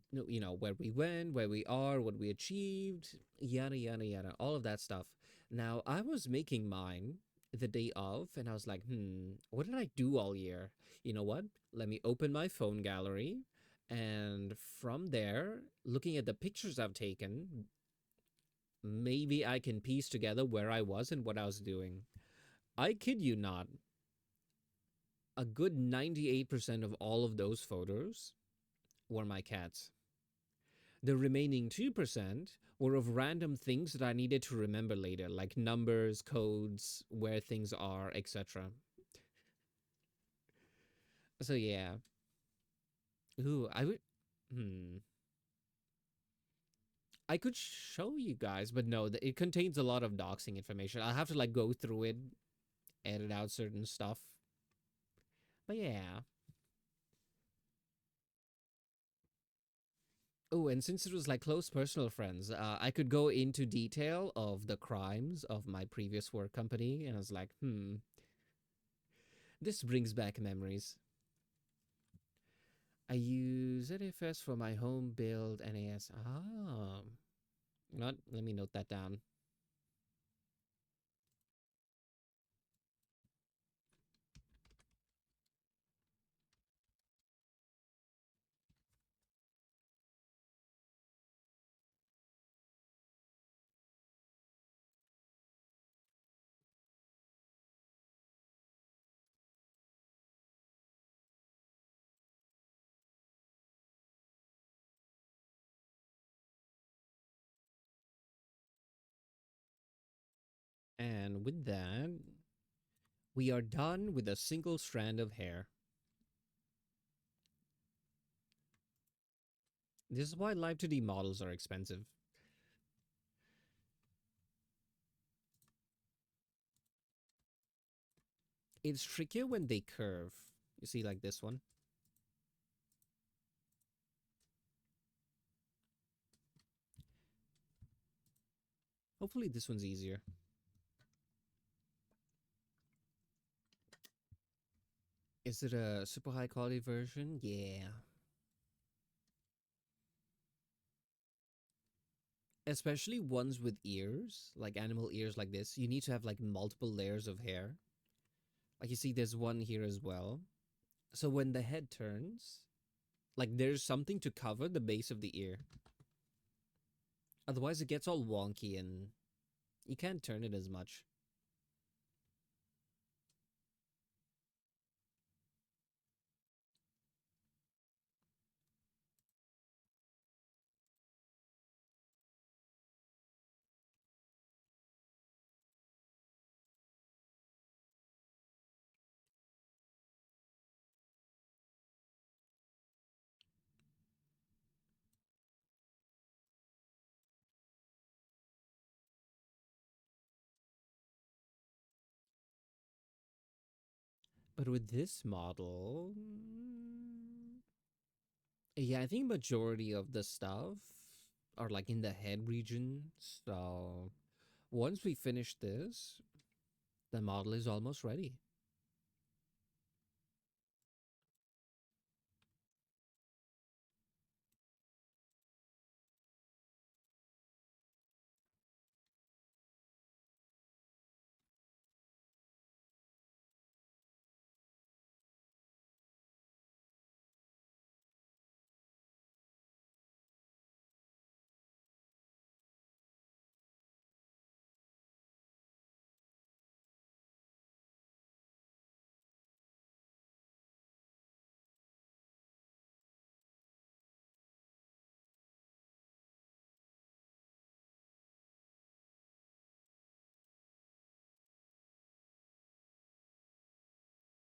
where we went, where we are, what we achieved, yada yada yada, all of that stuff. Now I was making mine the day of, and I was like, what did I do all year? You know what? Let me open my phone gallery, and from there, looking at the pictures I've taken, maybe I can piece together where I was and what I was doing. I kid you not, a good 98% of all of those photos were my cats. The remaining 2% were of random things that I needed to remember later, like numbers, codes, where things are, etc. So yeah. Ooh, I would. Hmm. I could show you guys, but no, it contains a lot of doxing information. I'll have to like go through it, edit out certain stuff. But yeah. Oh, and since it was like close personal friends, I could go into detail of the crimes of my previous work company, and I was like, this brings back memories. I use ZFS for my home build NAS. Ah, not. Let me note that down. And with that, we are done with a single strand of hair. This is why Live 2D models are expensive. It's trickier when they curve. You see, like this one. Hopefully, this one's easier. Is it a super high quality version? Yeah. Especially ones with ears, like animal ears like this. You need to have like multiple layers of hair. Like you see, there's one here as well. So when the head turns, like there's something to cover the base of the ear. Otherwise, it gets all wonky and you can't turn it as much. But with this model, yeah, I think majority of the stuff are like in the head region. So once we finish this, the model is almost ready.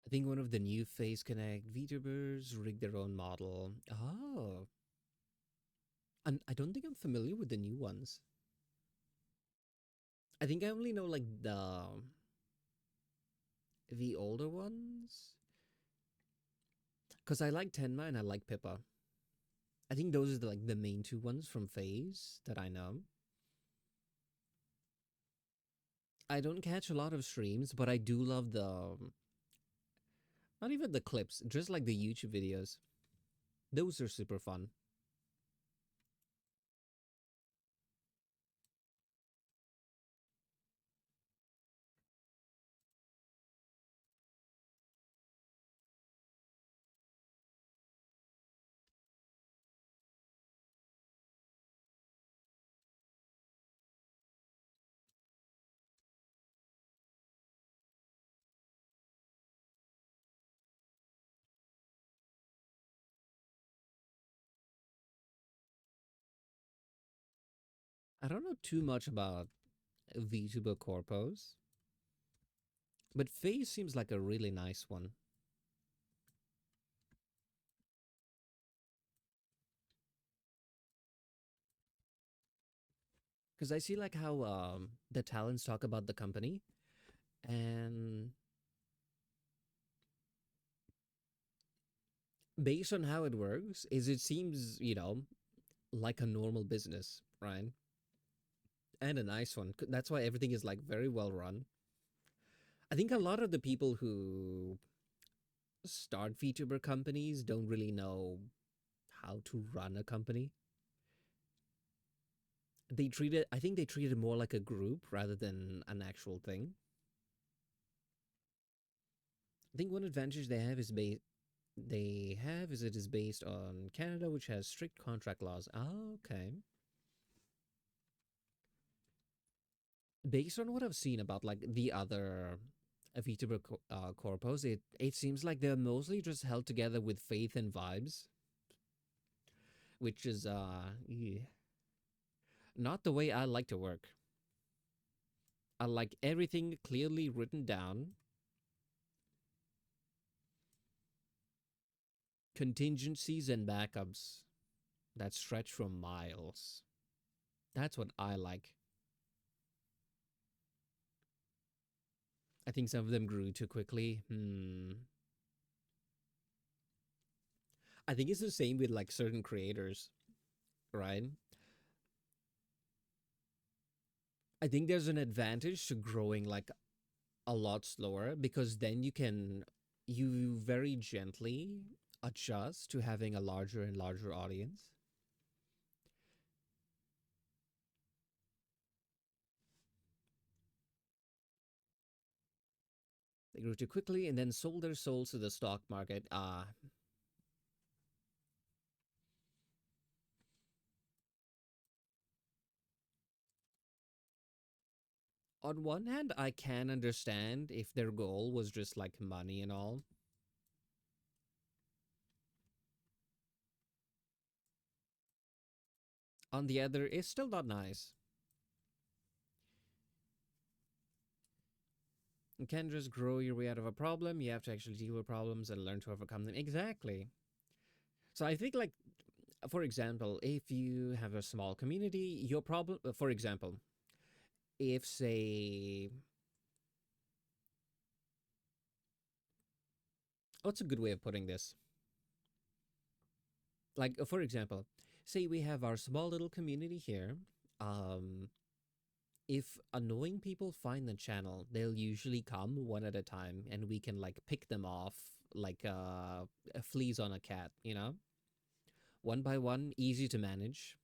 I think one of the new Face Connect VTubers rigged their own model. Oh, and I don't think I'm familiar with the new ones. I think I only know like the older ones because I like Tenma and I like Pippa. I think those are like the main two ones from Phase that I know. I don't catch a lot of streams, but I do love the not even the clips, just like the YouTube videos. Those are super fun. I don't know too much about VTuber corpos, but Phase seems like a really nice one. Because I see like how the talents talk about the company, and based on how it works, is it seems like a normal business, right? And a nice one. That's why everything is like very well run. I think a lot of the people who start VTuber companies don't really know how to run a company. I think they treat it more like a group rather than an actual thing. I think one advantage it is based on Canada, which has strict contract laws. Oh, okay. Based on what I've seen about like the other VTuber corpos, it seems like they're mostly just held together with faith and vibes, which is yeah, not the way I like to work. I like everything clearly written down, contingencies and backups that stretch for miles. That's what I like. I think some of them grew too quickly. I think it's the same with like certain creators, right? I think there's an advantage to growing like a lot slower because then you very gently adjust to having a larger and larger audience. They grew too quickly and then sold their souls to the stock market. On one hand, I can understand if their goal was just like money and all. On the other, it's still not nice. You can't just grow your way out of a problem. You have to actually deal with problems and learn to overcome them. Exactly. So I think, like, for example, if you have a small community, your problem, for example, if say What's a good way of putting this? Like, for example, say we have our small little community here. Um, if annoying people find the channel, they'll usually come one at a time, and we can like pick them off like fleas on a cat, you know, one by one, easy to manage.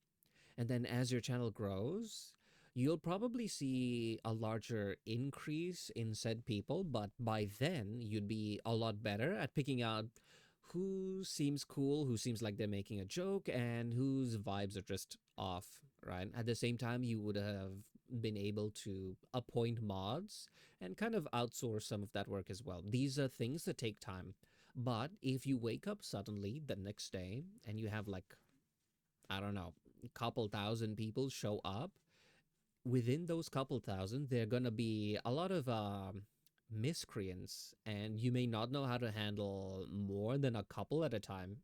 And then as your channel grows, you'll probably see a larger increase in said people, but by then you'd be a lot better at picking out who seems cool, who seems like they're making a joke, and whose vibes are just off, right? At the same time, you would have been able to appoint mods and kind of outsource some of that work as well. These are things that take time. But if you wake up suddenly the next day and you have like, I don't know, a couple thousand people show up, within those couple thousand, there are going to be a lot of miscreants, and you may not know how to handle more than a couple at a time.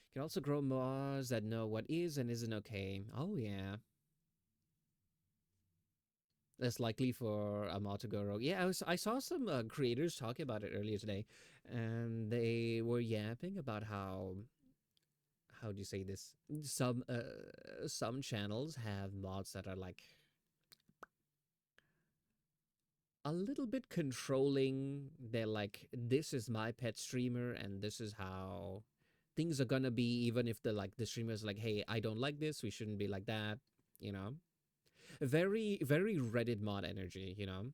You can also grow mods that know what is and isn't okay. Oh, yeah. Less likely for a mod to go rogue. Yeah, I saw some creators talking about it earlier today, and they were yapping about how do you say this? Some channels have mods that are like a little bit controlling. They're like, this is my pet streamer, and this is how things are gonna be, even if the streamer's like, hey, I don't like this, we shouldn't be like that, you know? Very, very Reddit mod energy, you know?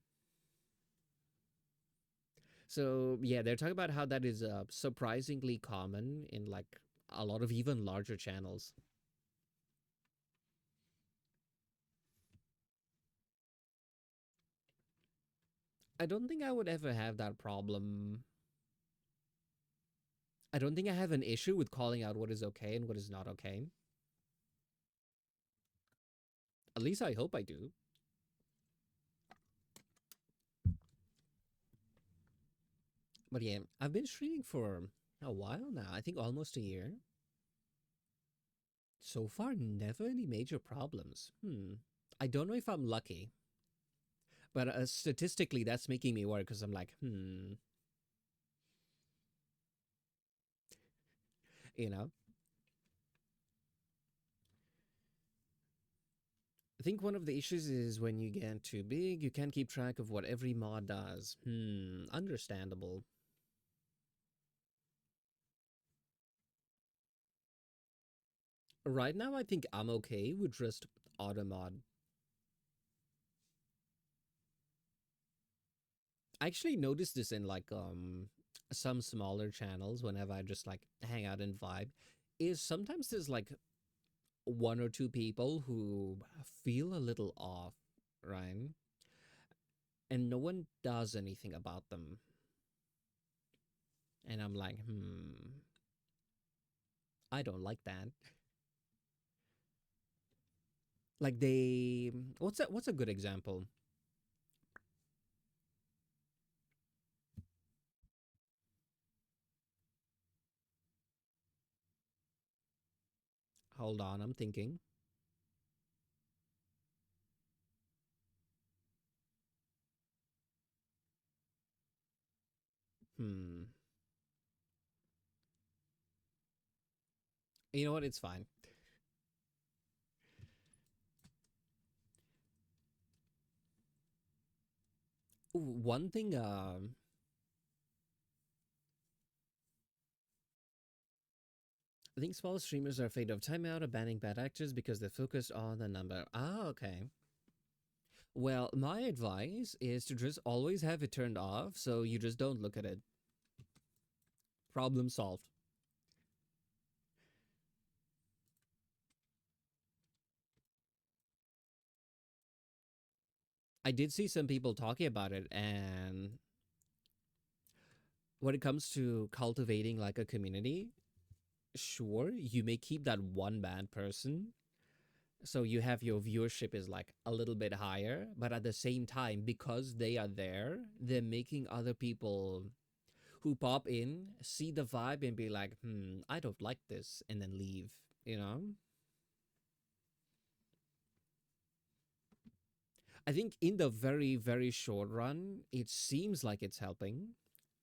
So yeah, they're talking about how that is surprisingly common in like a lot of even larger channels. I don't think I would ever have that problem. I don't think I have an issue with calling out what is okay and what is not okay. At least I hope I do. But yeah, I've been streaming for a while now. I think almost a year. So far, never any major problems. I don't know if I'm lucky, but statistically, that's making me worry because I'm like, you know. I think one of the issues is when you get too big, you can't keep track of what every mod does. Understandable. Right now, I think I'm okay with just auto mod. I actually noticed this in like some smaller channels whenever I just like hang out and vibe. Is sometimes there's like one or two people who feel a little off, right? And no one does anything about them. And I'm like, I don't like that. Like they, what's a good example? Hold on, I'm thinking. Hmm. You know what? It's fine. Ooh, one thing. I think small streamers are afraid of timeout or banning bad actors because they're focused on the number. Ah, okay. Well, my advice is to just always have it turned off so you just don't look at it. Problem solved. I did see some people talking about it, and when it comes to cultivating like a community, sure, you may keep that one bad person. So you have your viewership is like a little bit higher, but at the same time, because they are there, they're making other people who pop in see the vibe and be like, I don't like this, and then leave, you know? I think in the very, very short run, it seems like it's helping,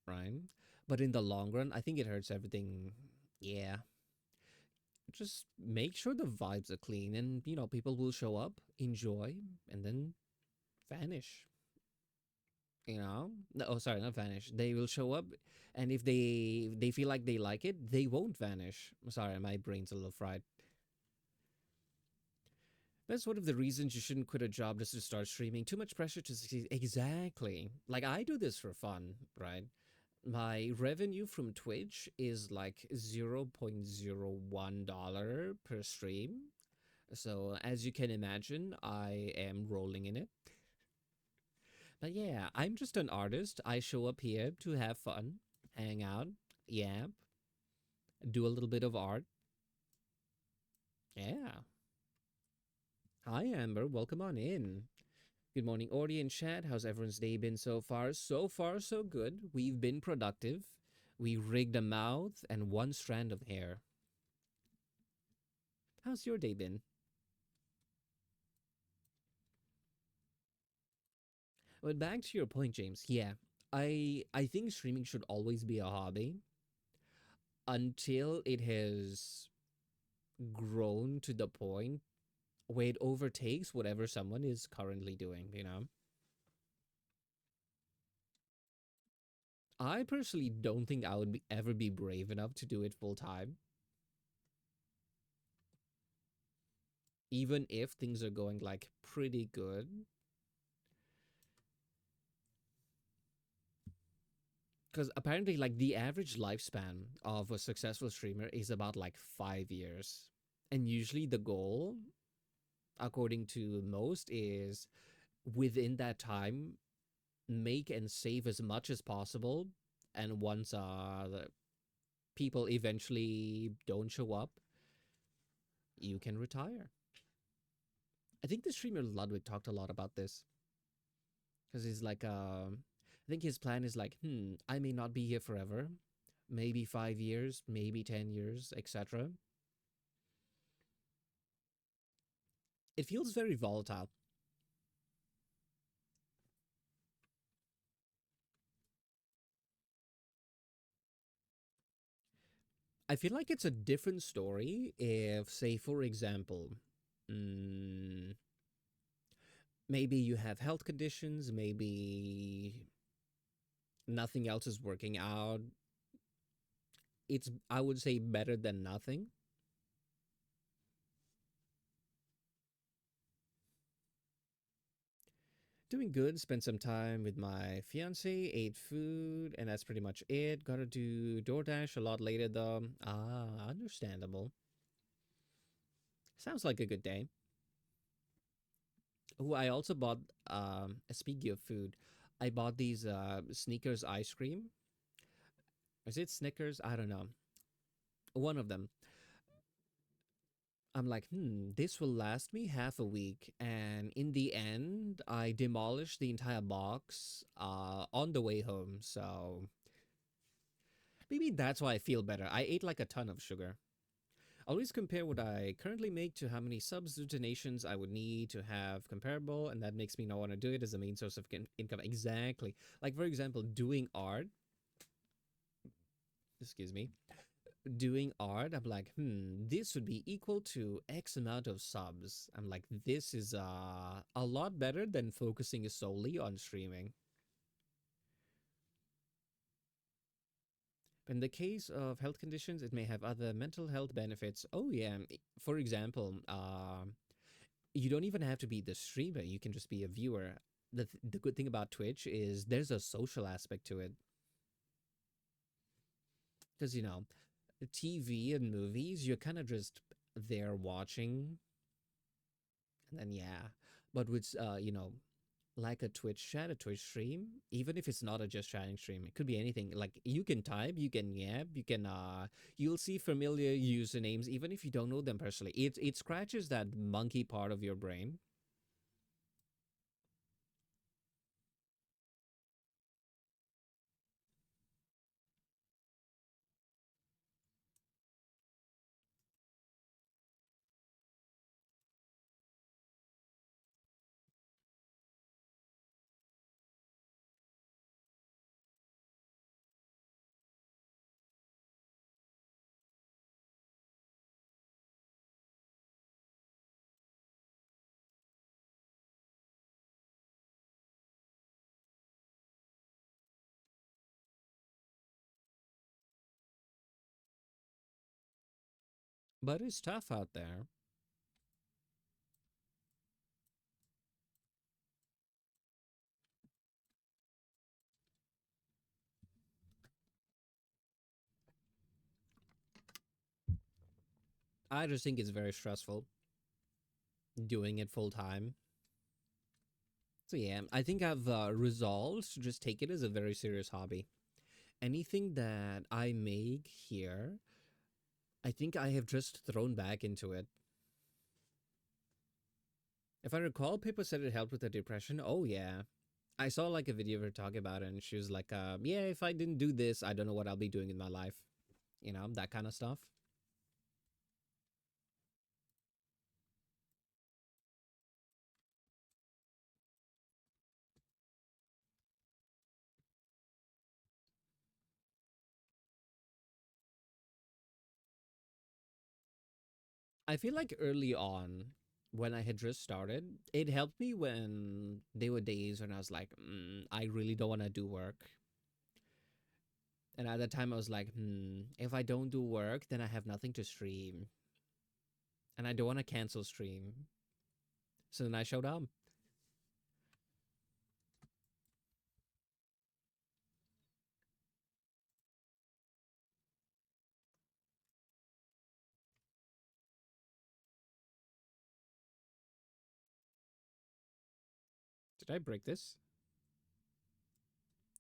right? But in the long run, I think it hurts everything. Yeah. Just make sure the vibes are clean and, people will show up, enjoy, and then vanish. No, oh, sorry, not vanish. They will show up, and if they feel like they like it, they won't vanish. Sorry, my brain's a little fried. That's one of the reasons you shouldn't quit a job just to start streaming. Too much pressure to succeed. Exactly. Like I do this for fun, right? My revenue from Twitch is like $0.01 per stream. So as you can imagine, I am rolling in it. But yeah, I'm just an artist. I show up here to have fun, hang out, yap, do a little bit of art. Yeah. Hi, Amber. Welcome on in. Good morning, Ordi and chat. How's everyone's day been so far? So far, so good. We've been productive. We rigged a mouth and one strand of hair. How's your day been? But back to your point, James. Yeah, I think streaming should always be a hobby until it has grown to the point where it overtakes whatever someone is currently doing. I personally don't think I would ever be brave enough to do it full time, even if things are going like pretty good. Because apparently, like the average lifespan of a successful streamer is about like 5 years. And usually the goal, according to most, is within that time, make and save as much as possible. And once the people eventually don't show up, you can retire. I think the streamer Ludwig talked a lot about this because he's like, I think his plan is like, I may not be here forever, maybe 5 years, maybe 10 years, etc. It feels very volatile. I feel like it's a different story if, say, for example, mm, maybe you have health conditions, maybe nothing else is working out. It's, I would say, better than nothing. Doing good. Spent some time with my fiance, ate food, and that's pretty much it. Gotta do DoorDash a lot later though. Ah, understandable. Sounds like a good day. Oh, I also bought, speaking of food, I bought these Sneakers ice cream. Is it Snickers? I don't know. One of them. I'm like, this will last me half a week. And in the end, I demolished the entire box on the way home. So maybe that's why I feel better. I ate like a ton of sugar. Always compare what I currently make to how many subs donations I would need to have comparable, and that makes me not want to do it as a main source of income. Exactly. Like, for example, doing art, excuse me, doing art, I'm like, this would be equal to X amount of subs. I'm like, this is a lot better than focusing solely on streaming. In the case of health conditions, it may have other mental health benefits. Oh, yeah. For example, you don't even have to be the streamer. You can just be a viewer. The good thing about Twitch is there's a social aspect to it. Because, TV and movies, you're kind of just there watching. And then, yeah. But with, like a Twitch chat, a Twitch stream, even if it's not a just chatting stream, it could be anything. Like you can type, you can yap, you'll see familiar usernames, even if you don't know them personally. It scratches that monkey part of your brain. But it's tough out there. I just think it's very stressful doing it full time. So yeah, I think I've resolved to just take it as a very serious hobby. Anything that I make here, I think I have just thrown back into it. If I recall, people said it helped with the depression. Oh yeah, I saw like a video of her talking about it, and she was like, "Yeah, if I didn't do this, I don't know what I'll be doing in my life." You know, that kind of stuff. I feel like early on, when I had just started, it helped me when there were days when I was like, I really don't want to do work. And at that time, I was like, if I don't do work, then I have nothing to stream. And I don't want to cancel stream. So then I showed up. Did I break this?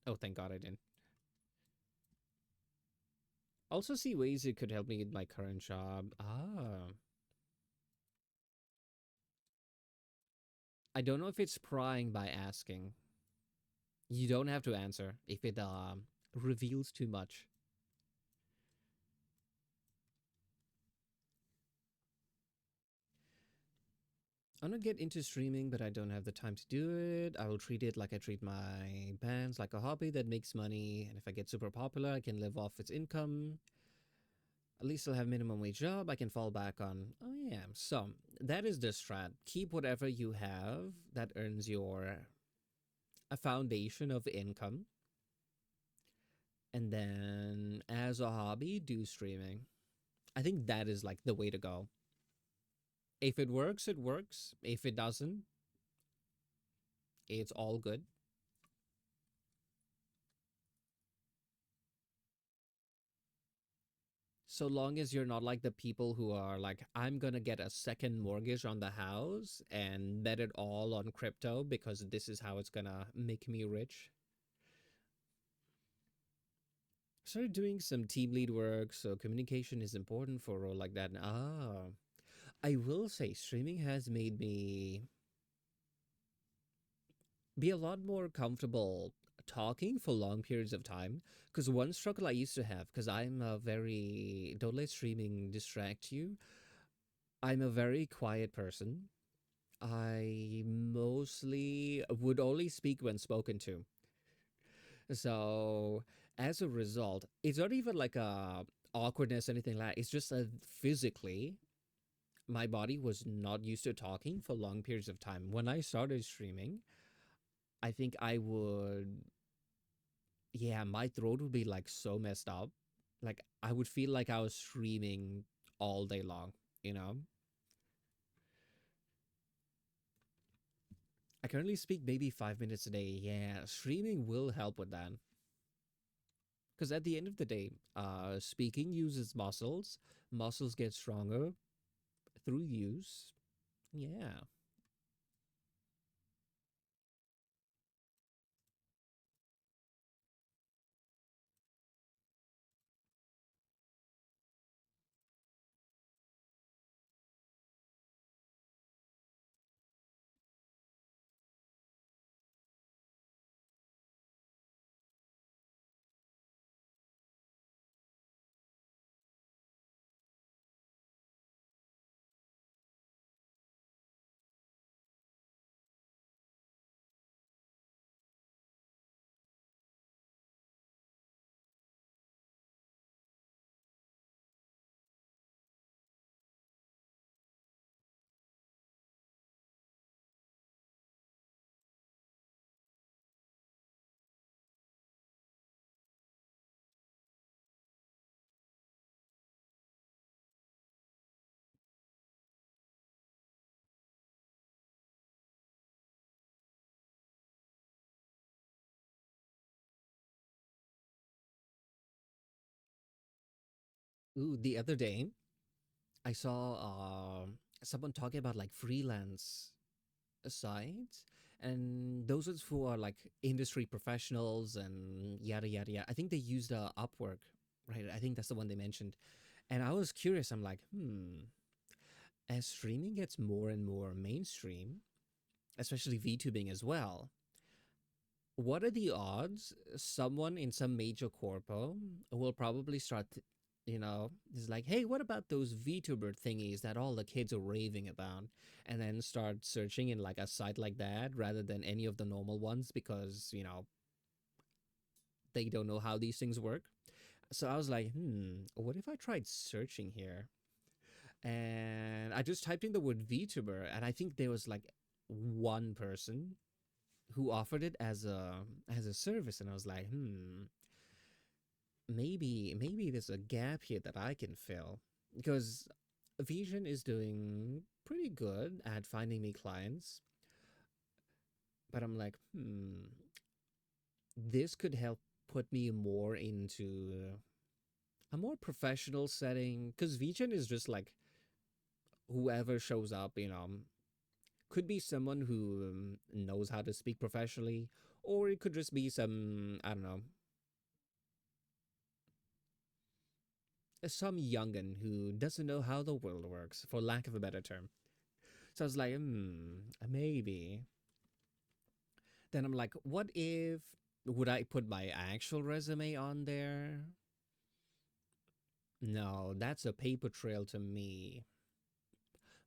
Oh, thank God I didn't. Also, see ways it could help me in my current job. I don't know if it's prying by asking. You don't have to answer if it reveals too much. I'm gonna get into streaming, but I don't have the time to do it. I will treat it like I treat my bands, like a hobby that makes money. And if I get super popular, I can live off its income. At least I'll have minimum wage job I can fall back on. Oh yeah. So that is the strat. Keep whatever you have that earns your a foundation of income. And then as a hobby, do streaming. I think that is like the way to go. If it works, it works. If it doesn't, it's all good. So long as you're not like the people who are like, I'm gonna get a second mortgage on the house and bet it all on crypto because this is how it's gonna make me rich. Started doing some team lead work, so communication is important for a role like that. I will say streaming has made me be a lot more comfortable talking for long periods of time. Because one struggle I used to have, because I'm a very, don't let streaming distract you, I'm a very quiet person. I mostly would only speak when spoken to. So as a result, it's not even like a awkwardness, anything like that. It's just that physically, my body was not used to talking for long periods of time. When I started streaming, I think I would, yeah, my throat would be like so messed up. Like I would feel like I was streaming all day long, you know? I currently speak maybe 5 minutes a day. Yeah, streaming will help with that. Because at the end of the day, speaking uses muscles. Muscles get stronger through use. Yeah. Ooh, the other day I saw someone talking about like freelance sites, and those are for like industry professionals and yada yada yada. I think they used Upwork, right? I think that's the one they mentioned. And I was curious. I'm like, as streaming gets more and more mainstream, especially VTubing as well, what are the odds someone in some major corpo will probably start, is like, hey, what about those VTuber thingies that all the kids are raving about? And then start searching in like a site like that rather than any of the normal ones because, they don't know how these things work. So I was like, what if I tried searching here? And I just typed in the word VTuber, and I think there was like one person who offered it as a service, and I was like, maybe there's a gap here that I can fill because Vision is doing pretty good at finding me clients, but I'm like, this could help put me more into a more professional setting because Vision is just like whoever shows up, could be someone who knows how to speak professionally, or it could just be some, I don't know, some youngin who doesn't know how the world works, for lack of a better term. So I was like, maybe. Then I'm like, what if would I put my actual resume on there? No, that's a paper trail to me.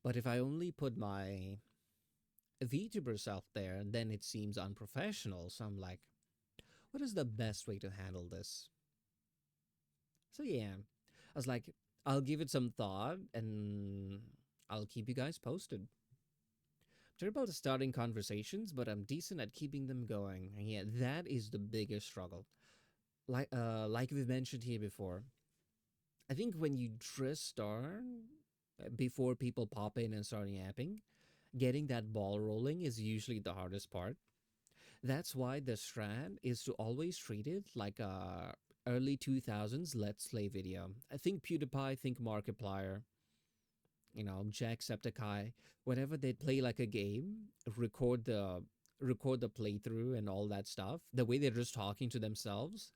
But if I only put my VTuber self there, then it seems unprofessional. So I'm like, what is the best way to handle this? So yeah, I was like, I'll give it some thought and I'll keep you guys posted. Terrible at starting conversations, but I'm decent at keeping them going. And yeah, that is the biggest struggle. Like we've mentioned here before, I think when you just start, before people pop in and start yapping, getting that ball rolling is usually the hardest part. That's why the strat is to always treat it like a early 2000s Let's Play video. I think PewDiePie, think Markiplier, Jacksepticeye, whenever they play like a game, record the record the playthrough and all that stuff, the way they're just talking to themselves,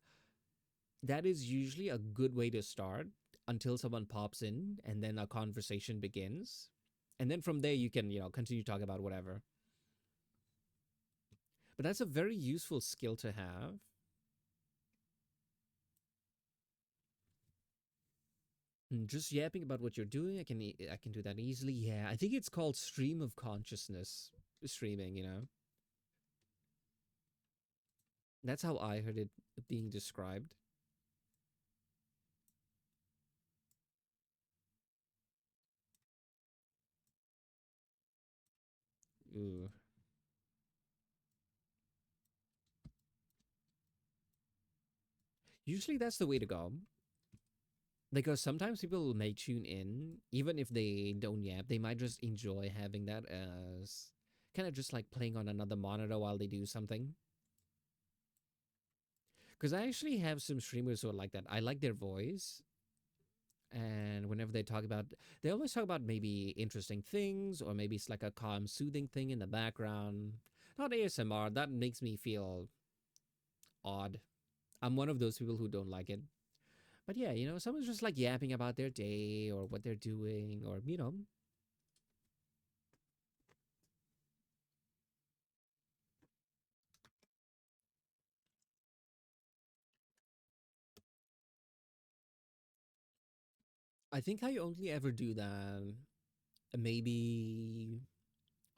that is usually a good way to start until someone pops in and then a conversation begins. And then from there you can, continue talking about whatever. But that's a very useful skill to have. Just yapping about what you're doing, I can do that easily. Yeah, I think it's called stream of consciousness streaming. That's how I heard it being described. Ooh. Usually that's the way to go. Because sometimes people may tune in, even if they don't yap, they might just enjoy having that as kind of just like playing on another monitor while they do something. Because I actually have some streamers who are like that. I like their voice, and whenever they always talk about maybe interesting things, or maybe it's like a calm, soothing thing in the background. Not ASMR, that makes me feel odd. I'm one of those people who don't like it. But yeah, someone's just like yapping about their day or what they're doing, or, I think I only ever do that maybe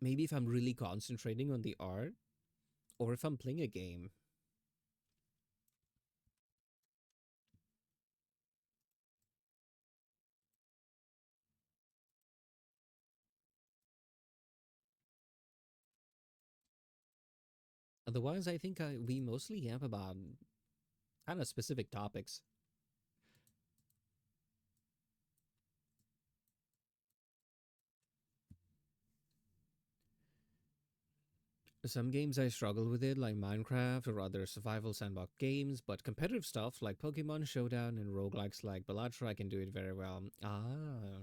maybe if I'm really concentrating on the art or if I'm playing a game. Otherwise, I think we mostly yap about kind of specific topics. Some games I struggle with it, like Minecraft or other survival sandbox games, but competitive stuff like Pokemon Showdown and roguelikes like Balatro, I can do it very well. Ah.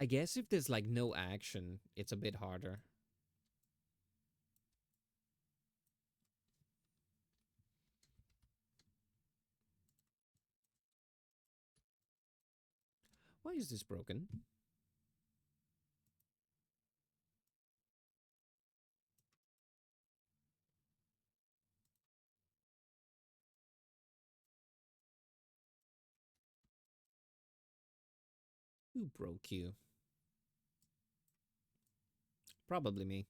I guess if there's like no action, it's a bit harder. Why is this broken? Who broke you? Probably me.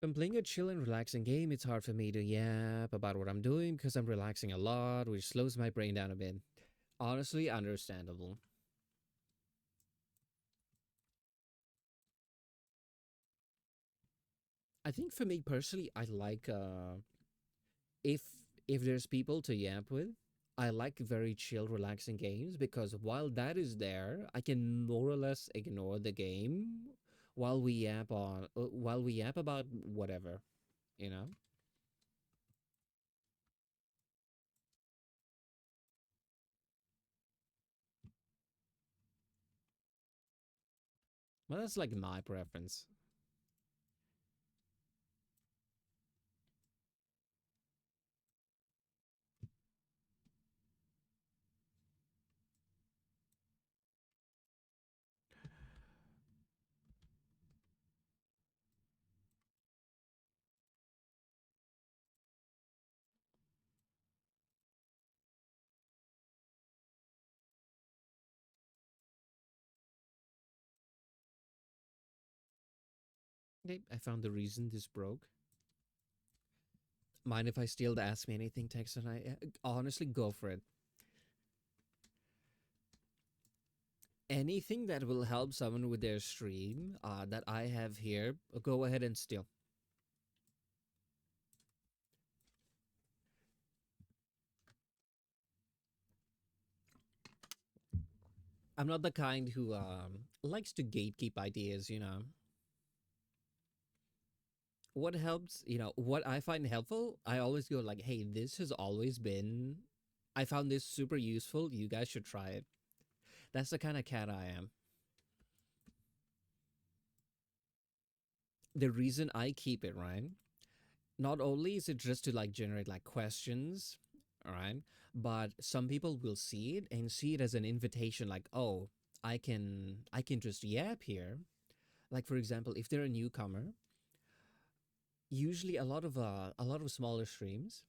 When playing a chill and relaxing game, it's hard for me to yap about what I'm doing because I'm relaxing a lot, which slows my brain down a bit. Honestly, understandable. I think for me personally, I like if if there's people to yap with, I like very chill, relaxing games because while that is there, I can more or less ignore the game while we yap about whatever, you know. Well, that's like my preference. Okay, I found the reason this broke. Mind if I steal the Ask Me Anything text? And I honestly go for it. Anything that will help someone with their stream that I have here, go ahead and steal. I'm not the kind who likes to gatekeep ideas, you know. What helps, you know, what I find helpful, I always go like, hey, this has always been, I found this super useful. You guys should try it. That's the kind of cat I am. The reason I keep it, right? Not only is it just to like generate like questions, all right, but some people will see it and see it as an invitation, like, oh, I can just yap here. Like for example, if they're a newcomer, usually a lot of smaller streams,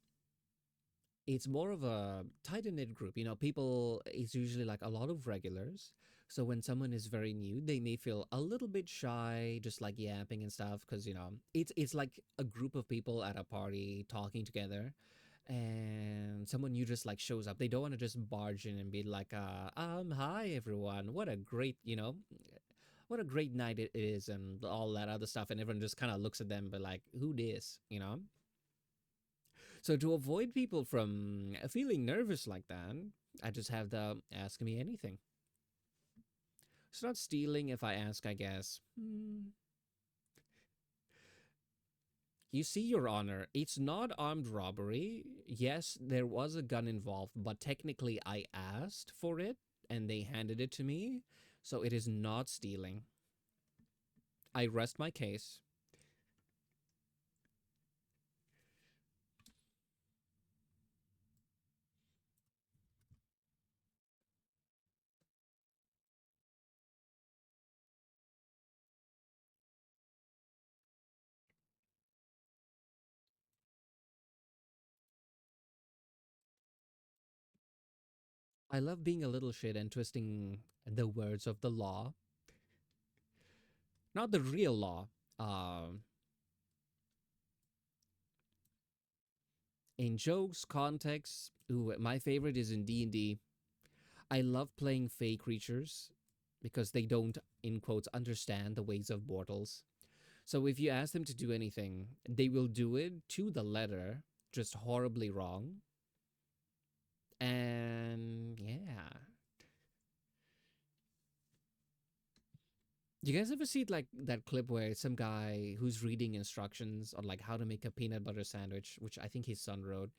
it's more of a tight knit group. You know, people, it's usually like a lot of regulars. So when someone is very new, they may feel a little bit shy, just like yapping and stuff, because you know it's like a group of people at a party talking together, and someone new just like shows up. They don't want to just barge in and be like, hi everyone, what a great, you know, what a great night it is, and all that other stuff, and everyone just kind of looks at them, but like, who this, you know? So to avoid people from feeling nervous like that, I just have them ask me anything. It's not stealing if I ask, I guess. You see, Your Honor, it's not armed robbery. Yes, there was a gun involved, but technically I asked for it and they handed it to me. So it is not stealing. I rest my case. I love being a little shit and twisting the words of the law, not the real law. Um, in jokes, context. Ooh, my favorite is in D&D. I love playing fake creatures because they don't, in quotes, understand the ways of mortals. So if you ask them to do anything, they will do it to the letter, just horribly wrong. And yeah. You guys ever see like that clip where some guy who's reading instructions on like how to make a peanut butter sandwich, which I think his son wrote,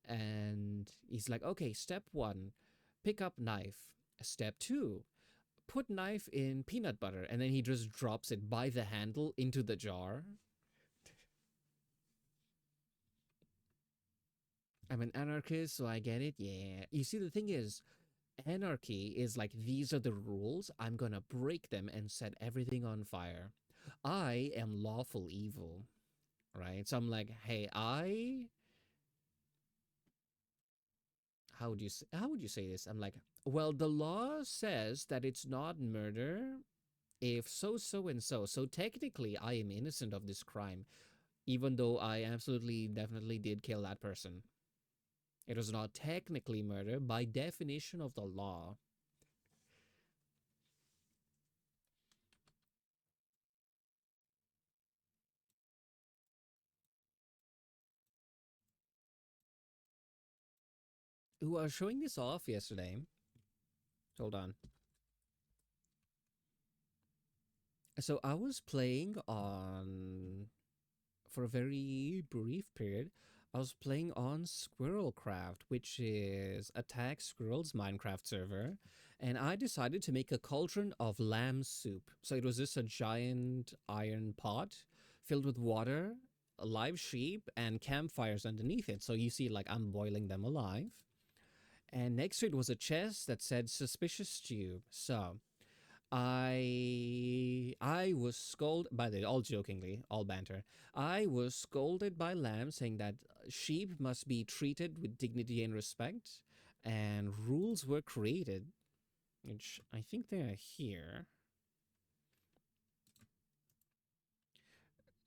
and he's like, okay, step one, pick up knife. Step two, put knife in peanut butter, and then he just drops it by the handle into the jar. I'm an anarchist, so I get it. Yeah. You see, the thing is, anarchy is like, these are the rules. I'm gonna break them and set everything on fire. I am lawful evil, right? So I'm like, hey, how would you say this? I'm like, well, the law says that it's not murder if so, so, and so. So technically, I am innocent of this crime, even though I absolutely, definitely did kill that person. It was not technically murder by definition of the law. Who was showing this off yesterday. Hold on. So I was playing on, for a very brief period, I was playing on Squirrelcraft, which is Attack Squirrel's Minecraft server, and I decided to make a cauldron of lamb soup. So it was just a giant iron pot filled with water, live sheep, and campfires underneath it. So you see, like, I'm boiling them alive. And next to it was a chest that said suspicious stew. So I was scolded by the, all jokingly, all banter. I was scolded by Lamb, saying that sheep must be treated with dignity and respect, and rules were created, which I think they are here.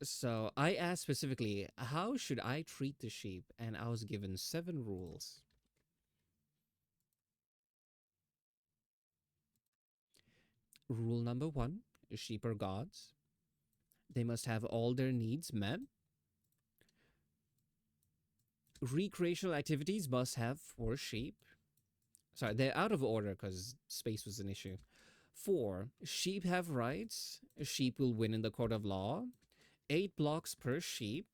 So I asked specifically, how should I treat the sheep? And I was given 7 rules. Rule number 1: sheep are gods. They must have all their needs met. Recreational activities must have 4 sheep. Sorry, they're out of order because space was an issue. 4, sheep have rights. A sheep will win in the court of law. 8 blocks per sheep.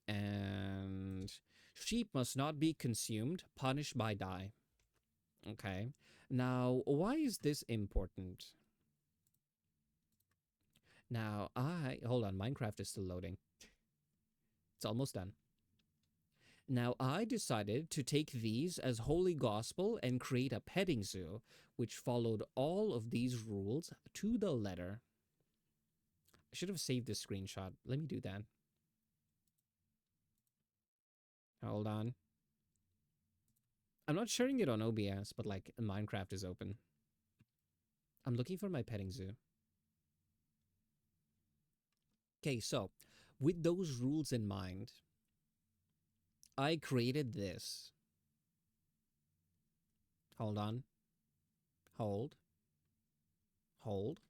And sheep must not be consumed, punished by die. Okay. Now, why is this important? Now, hold on, Minecraft is still loading. It's almost done. Now, I decided to take these as holy gospel and create a petting zoo, which followed all of these rules to the letter. I should have saved this screenshot. Let me do that. Hold on. I'm not sharing it on OBS, but like Minecraft is open. I'm looking for my petting zoo. Okay, so with those rules in mind, I created this. Hold on. Hold. Hold.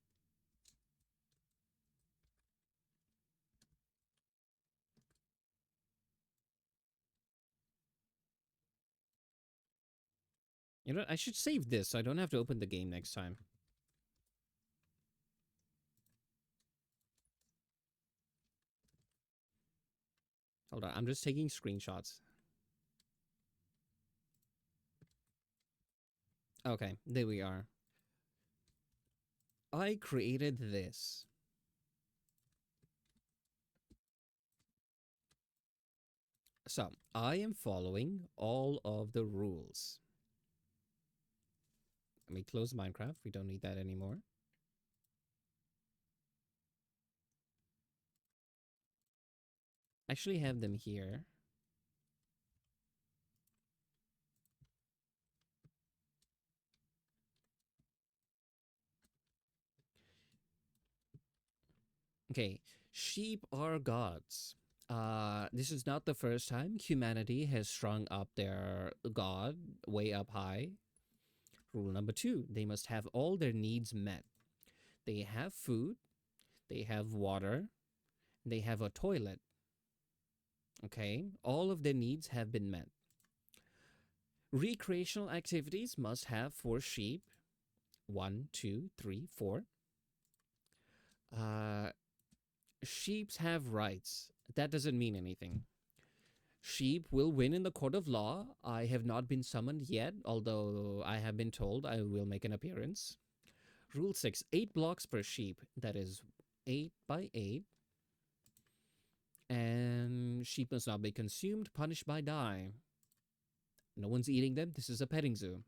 You know, I should save this so I don't have to open the game next time. Hold on, I'm just taking screenshots. Okay, there we are. I created this. So, I am following all of the rules. Let me close Minecraft. We don't need that anymore. I actually have them here. Okay, sheep are gods. This is not the first time humanity has strung up their god way up high. Rule number two, they must have all their needs met. They have food, they have water, they have a toilet. Okay, all of their needs have been met. Recreational activities must have for sheep one, two, three, four. Uh, Sheeps have rights. That doesn't mean anything. Sheep will win in the court of law. I have not been summoned yet, although I have been told I will make an appearance. Rule 6, 8 blocks per sheep. That is 8 by 8. And sheep must not be consumed, punished by die. No one's eating them. This is a petting zoo.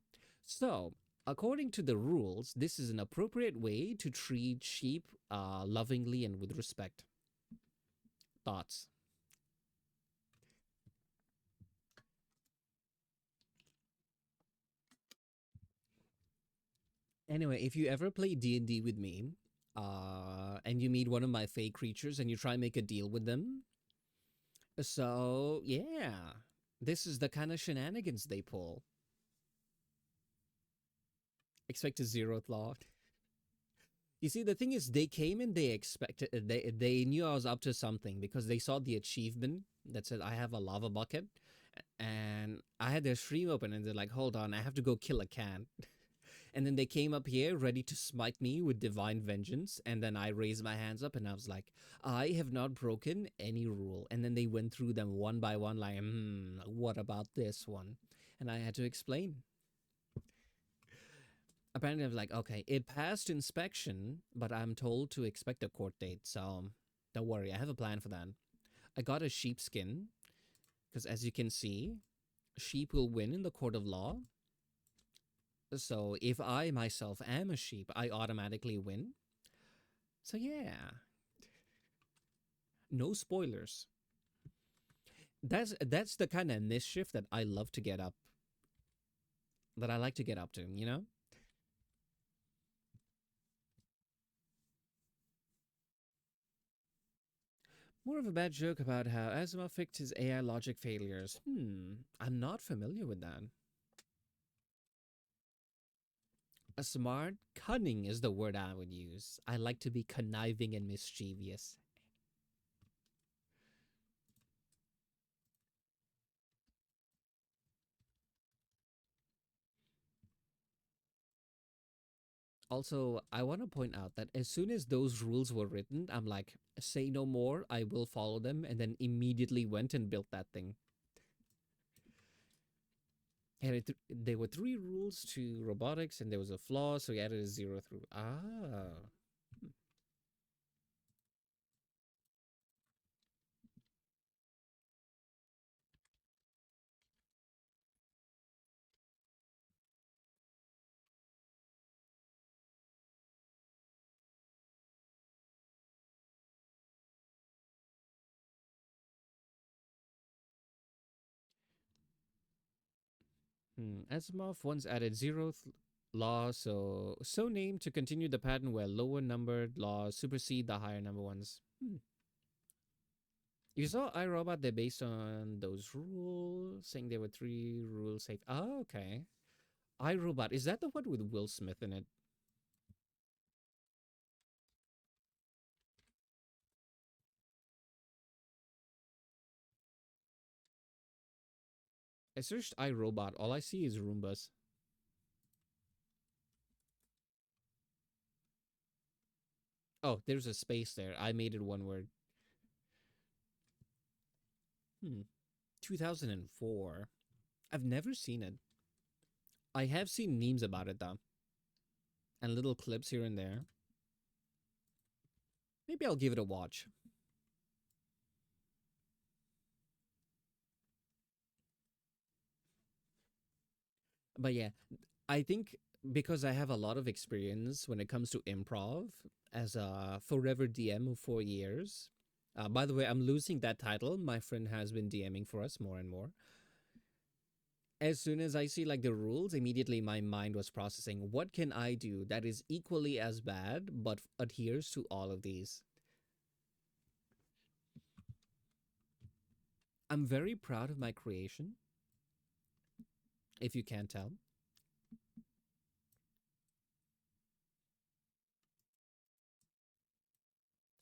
So, according to the rules, this is an appropriate way to treat sheep lovingly and with respect. Thoughts? Anyway, if you ever play D&D with me, and you meet one of my fake creatures and you try and make a deal with them, so yeah, this is the kind of shenanigans they pull. Expect a zeroth law. You see, the thing is, they came and they expected they knew I was up to something because they saw the achievement that said I have a lava bucket, and I had their stream open, and they're like, "Hold on, I have to go kill a cat." And then they came up here ready to smite me with divine vengeance. And then I raised my hands up and I was like, I have not broken any rule. And then they went through them one by one, like, what about this one? And I had to explain. Apparently, I was like, okay, it passed inspection, but I'm told to expect a court date. So don't worry, I have a plan for that. I got a sheepskin because, as you can see, sheep will win in the court of law. So if I myself am a sheep, I automatically win. So yeah, no spoilers. That's the kind of mischief that I love to get up, that I like to get up to, you know? More of a bad joke about how Asimov fixed his AI logic failures. I'm not familiar with that. A smart, cunning is the word I would use. I like to be conniving and mischievous. Also, I want to point out that as soon as those rules were written, I'm like, say no more, I will follow them, and then immediately went and built that thing. And there were three rules to robotics, and there was a flaw, so he added a zero through. Ah. Asimov once added zeroth law, so named to continue the pattern where lower numbered laws supersede the higher number ones. You saw iRobot, they're based on those rules, saying there were three rules safe. Oh, okay. iRobot, is that the one with Will Smith in it? I searched iRobot, all I see is Roombas. Oh, there's a space there. I made it one word. Hmm. 2004. I've never seen it. I have seen memes about it though, and little clips here and there. Maybe I'll give it a watch. But yeah, I think because I have a lot of experience when it comes to improv as a forever DM of 4 years. By the way, I'm losing that title. My friend has been DMing for us more and more. As soon as I see like the rules, immediately my mind was processing what can I do that is equally as bad but adheres to all of these. I'm very proud of my creation, if you can't tell.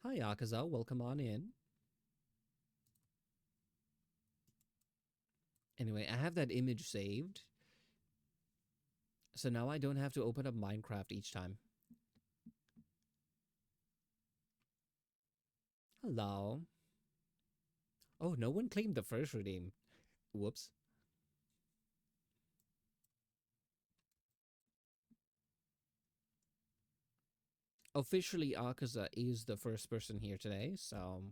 Hi, Akaza. Welcome on in. Anyway, I have that image saved, so now I don't have to open up Minecraft each time. Hello. Oh, no one claimed the first redeem. Whoops. Officially, Akaza is the first person here today, so...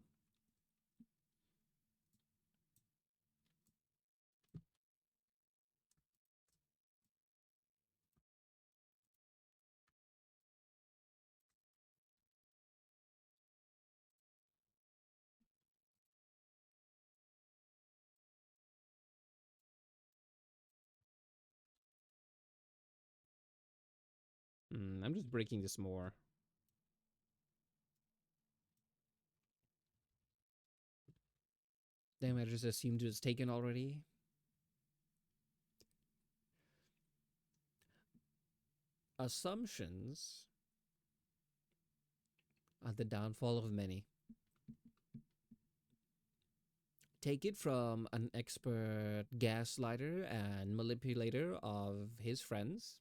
I'm just breaking this more. Damn, I just assumed it was taken already. Assumptions are the downfall of many. Take it from an expert gaslighter and manipulator of his friends.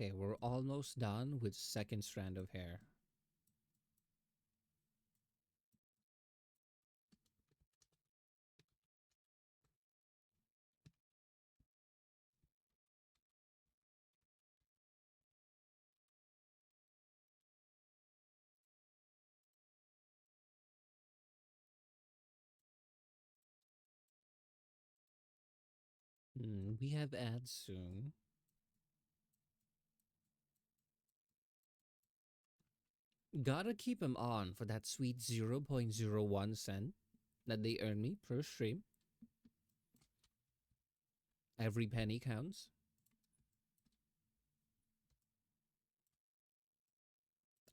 Okay, we're almost done with second strand of hair. We have ads soon. Gotta keep them on for that sweet 0.01 cent that they earn me per stream. Every penny counts.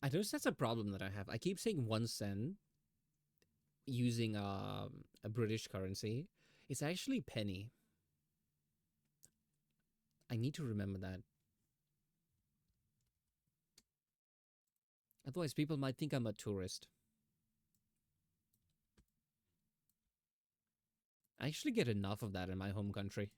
I notice that's a problem that I have. I keep saying 1 cent using a British currency. It's actually penny. I need to remember that. Otherwise, people might think I'm a tourist. I actually get enough of that in my home country.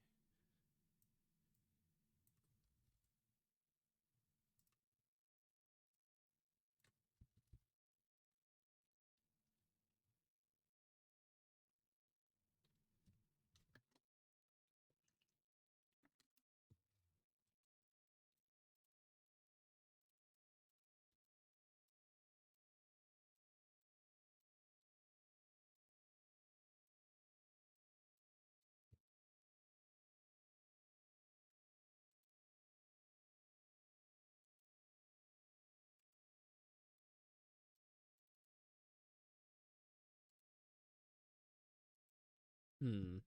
Hmm.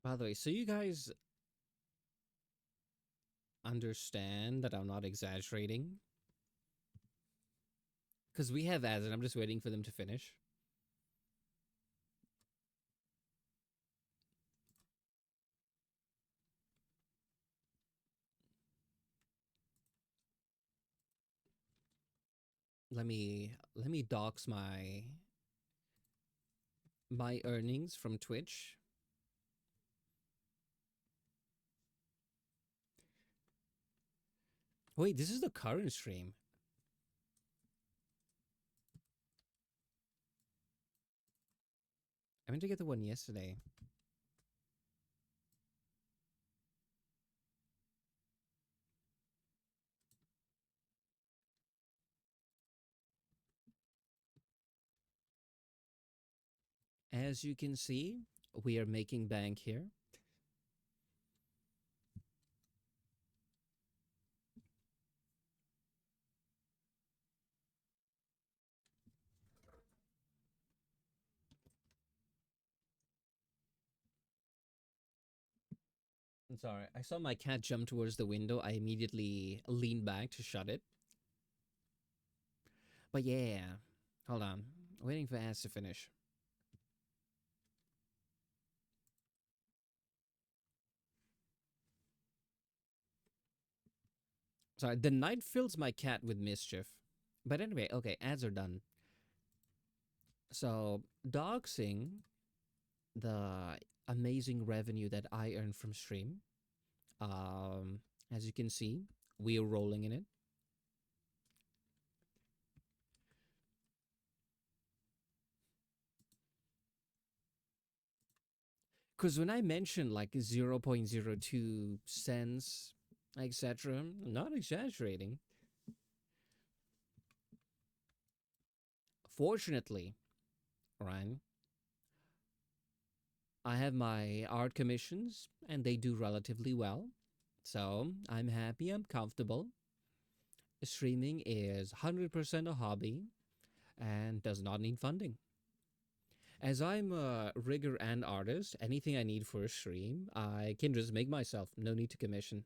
By the way, so you guys understand that I'm not exaggerating? Because we have ads, and I'm just waiting for them to finish. Let me dox my earnings from Twitch. Wait, this is the current stream. I meant to get the one yesterday. As you can see, we are making bank here. I'm sorry. I saw my cat jump towards the window. I immediately leaned back to shut it. But yeah, hold on. Waiting for ads to finish. Sorry, the night fills my cat with mischief. But anyway, okay, ads are done. So, doxing the amazing revenue that I earn from stream. Um, as you can see, we are rolling in it. Because when I mentioned like 0.02 cents, etc., not exaggerating. Fortunately, Ryan, I have my art commissions and they do relatively well. So I'm happy, I'm comfortable. Streaming is 100% a hobby and does not need funding. As I'm a rigger and artist, anything I need for a stream, I can just make myself. No need to commission.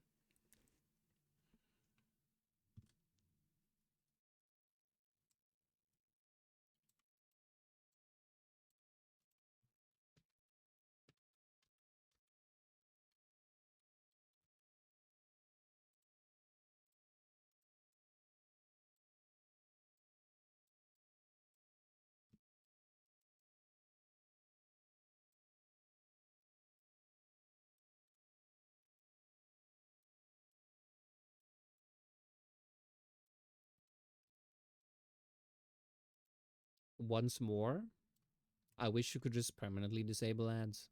Once more, I wish you could just permanently disable ads.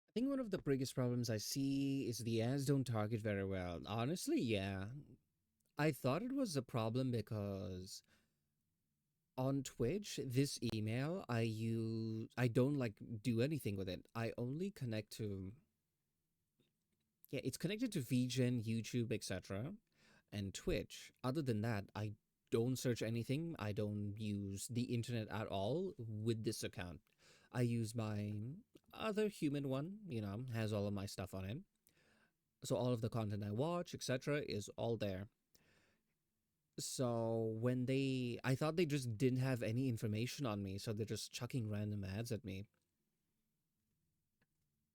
I think one of the biggest problems I see is the ads don't target very well. Honestly, yeah. I thought it was a problem because on Twitch, this email I don't like do anything with it. I only connect to yeah, it's connected to VGen, YouTube, etc. and Twitch. Other than that, I don't search anything. I don't use the internet at all with this account. I use my other human one, has all of my stuff on it. So all of the content I watch, etc., is all there. So I thought they just didn't have any information on me, so they're just chucking random ads at me.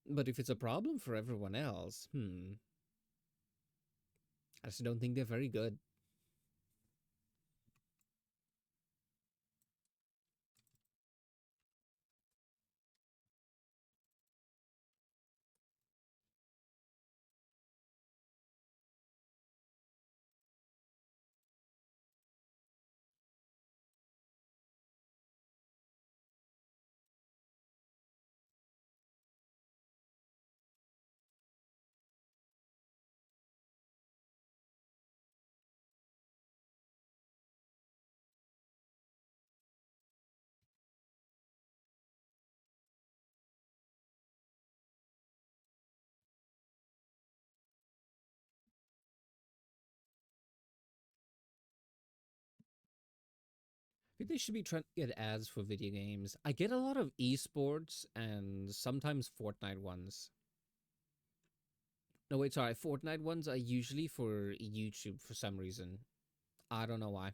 But if it's a problem for everyone else, I just don't think they're very good. think they should be trying to get ads for video games. I get a lot of esports and sometimes Fortnite ones. No, wait, sorry. Fortnite ones are usually for YouTube for some reason. I don't know why.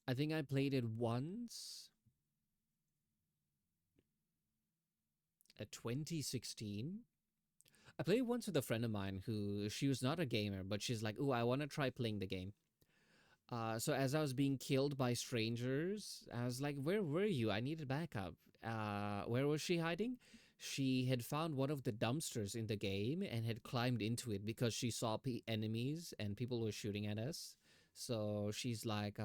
I think I played it once at 2016. I played it once with a friend of mine who she was not a gamer, but she's like, "Oh, I want to try playing the game." So as I was being killed by strangers, I was like, "Where were you? I needed backup." Where was she hiding? She had found one of the dumpsters in the game and had climbed into it because she saw enemies and people were shooting at us. So she's like,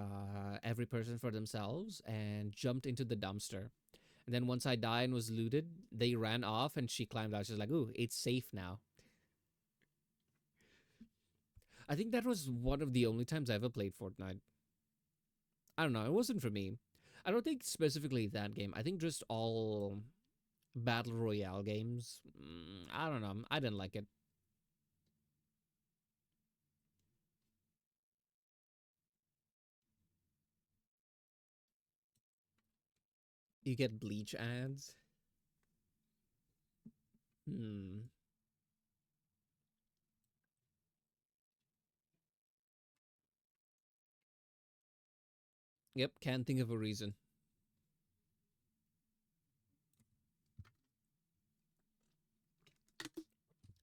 every person for themselves, and jumped into the dumpster. And then once I died and was looted, they ran off and she climbed out. She's like, "Ooh, it's safe now." I think that was one of the only times I ever played Fortnite. I don't know. It wasn't for me. I don't think specifically that game. I think just all battle royale games. I don't know. I didn't like it. You get Bleach ads. Hmm. Yep. Can't think of a reason.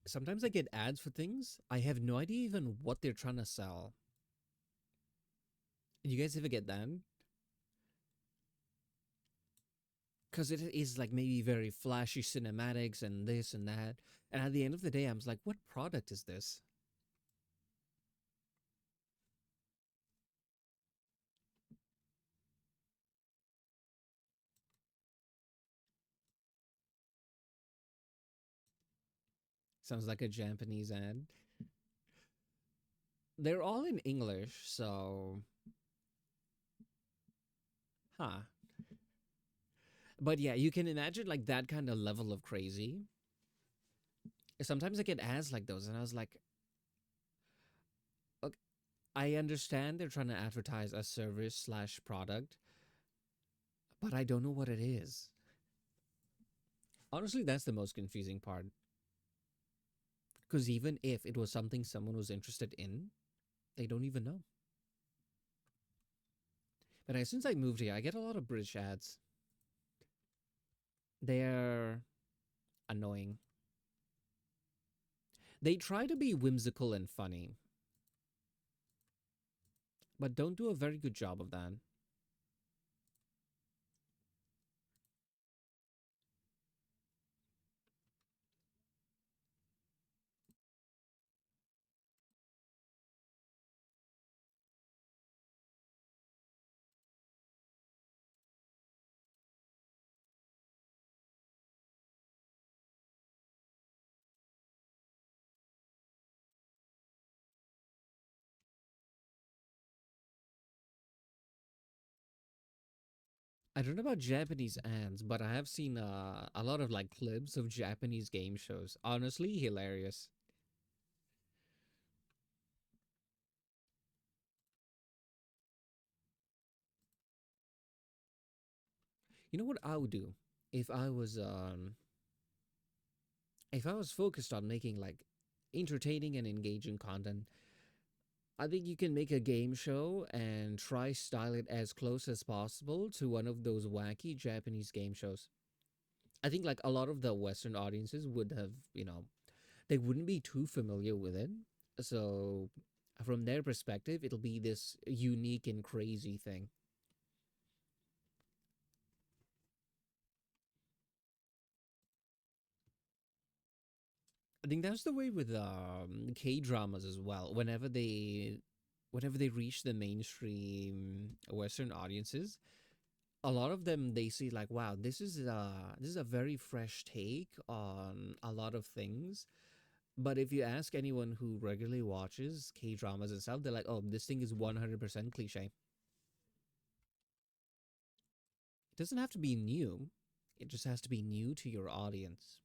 Sometimes I get ads for things. I have no idea even what they're trying to sell. You guys ever get that? Because it is like maybe very flashy cinematics and this and that. And at the end of the day, I'm like, what product is this? Sounds like a Japanese ad. They're all in English, so huh. But yeah, you can imagine like that kind of level of crazy. Sometimes I get ads like those, and I was like, okay, I understand they're trying to advertise a service slash product, but I don't know what it is. Honestly, that's the most confusing part. Because even if it was something someone was interested in, they don't even know. But since I moved here, I get a lot of British ads. They're annoying. They try to be whimsical and funny, but don't do a very good job of that. I don't know about Japanese ads, but I have seen a lot of like clips of Japanese game shows. Honestly, hilarious. You know what I would do if I was if I was focused on making like entertaining and engaging content? I think you can make a game show and try style it as close as possible to one of those wacky Japanese game shows. I think like a lot of the Western audiences would have, they wouldn't be too familiar with it. So from their perspective, it'll be this unique and crazy thing. I think that's the way with K dramas as well. Whenever they reach the mainstream Western audiences, a lot of them they see like, wow, this is a very fresh take on a lot of things. But if you ask anyone who regularly watches K dramas and stuff, they're like, oh, this thing is 100% cliche. It doesn't have to be new. It just has to be new to your audience.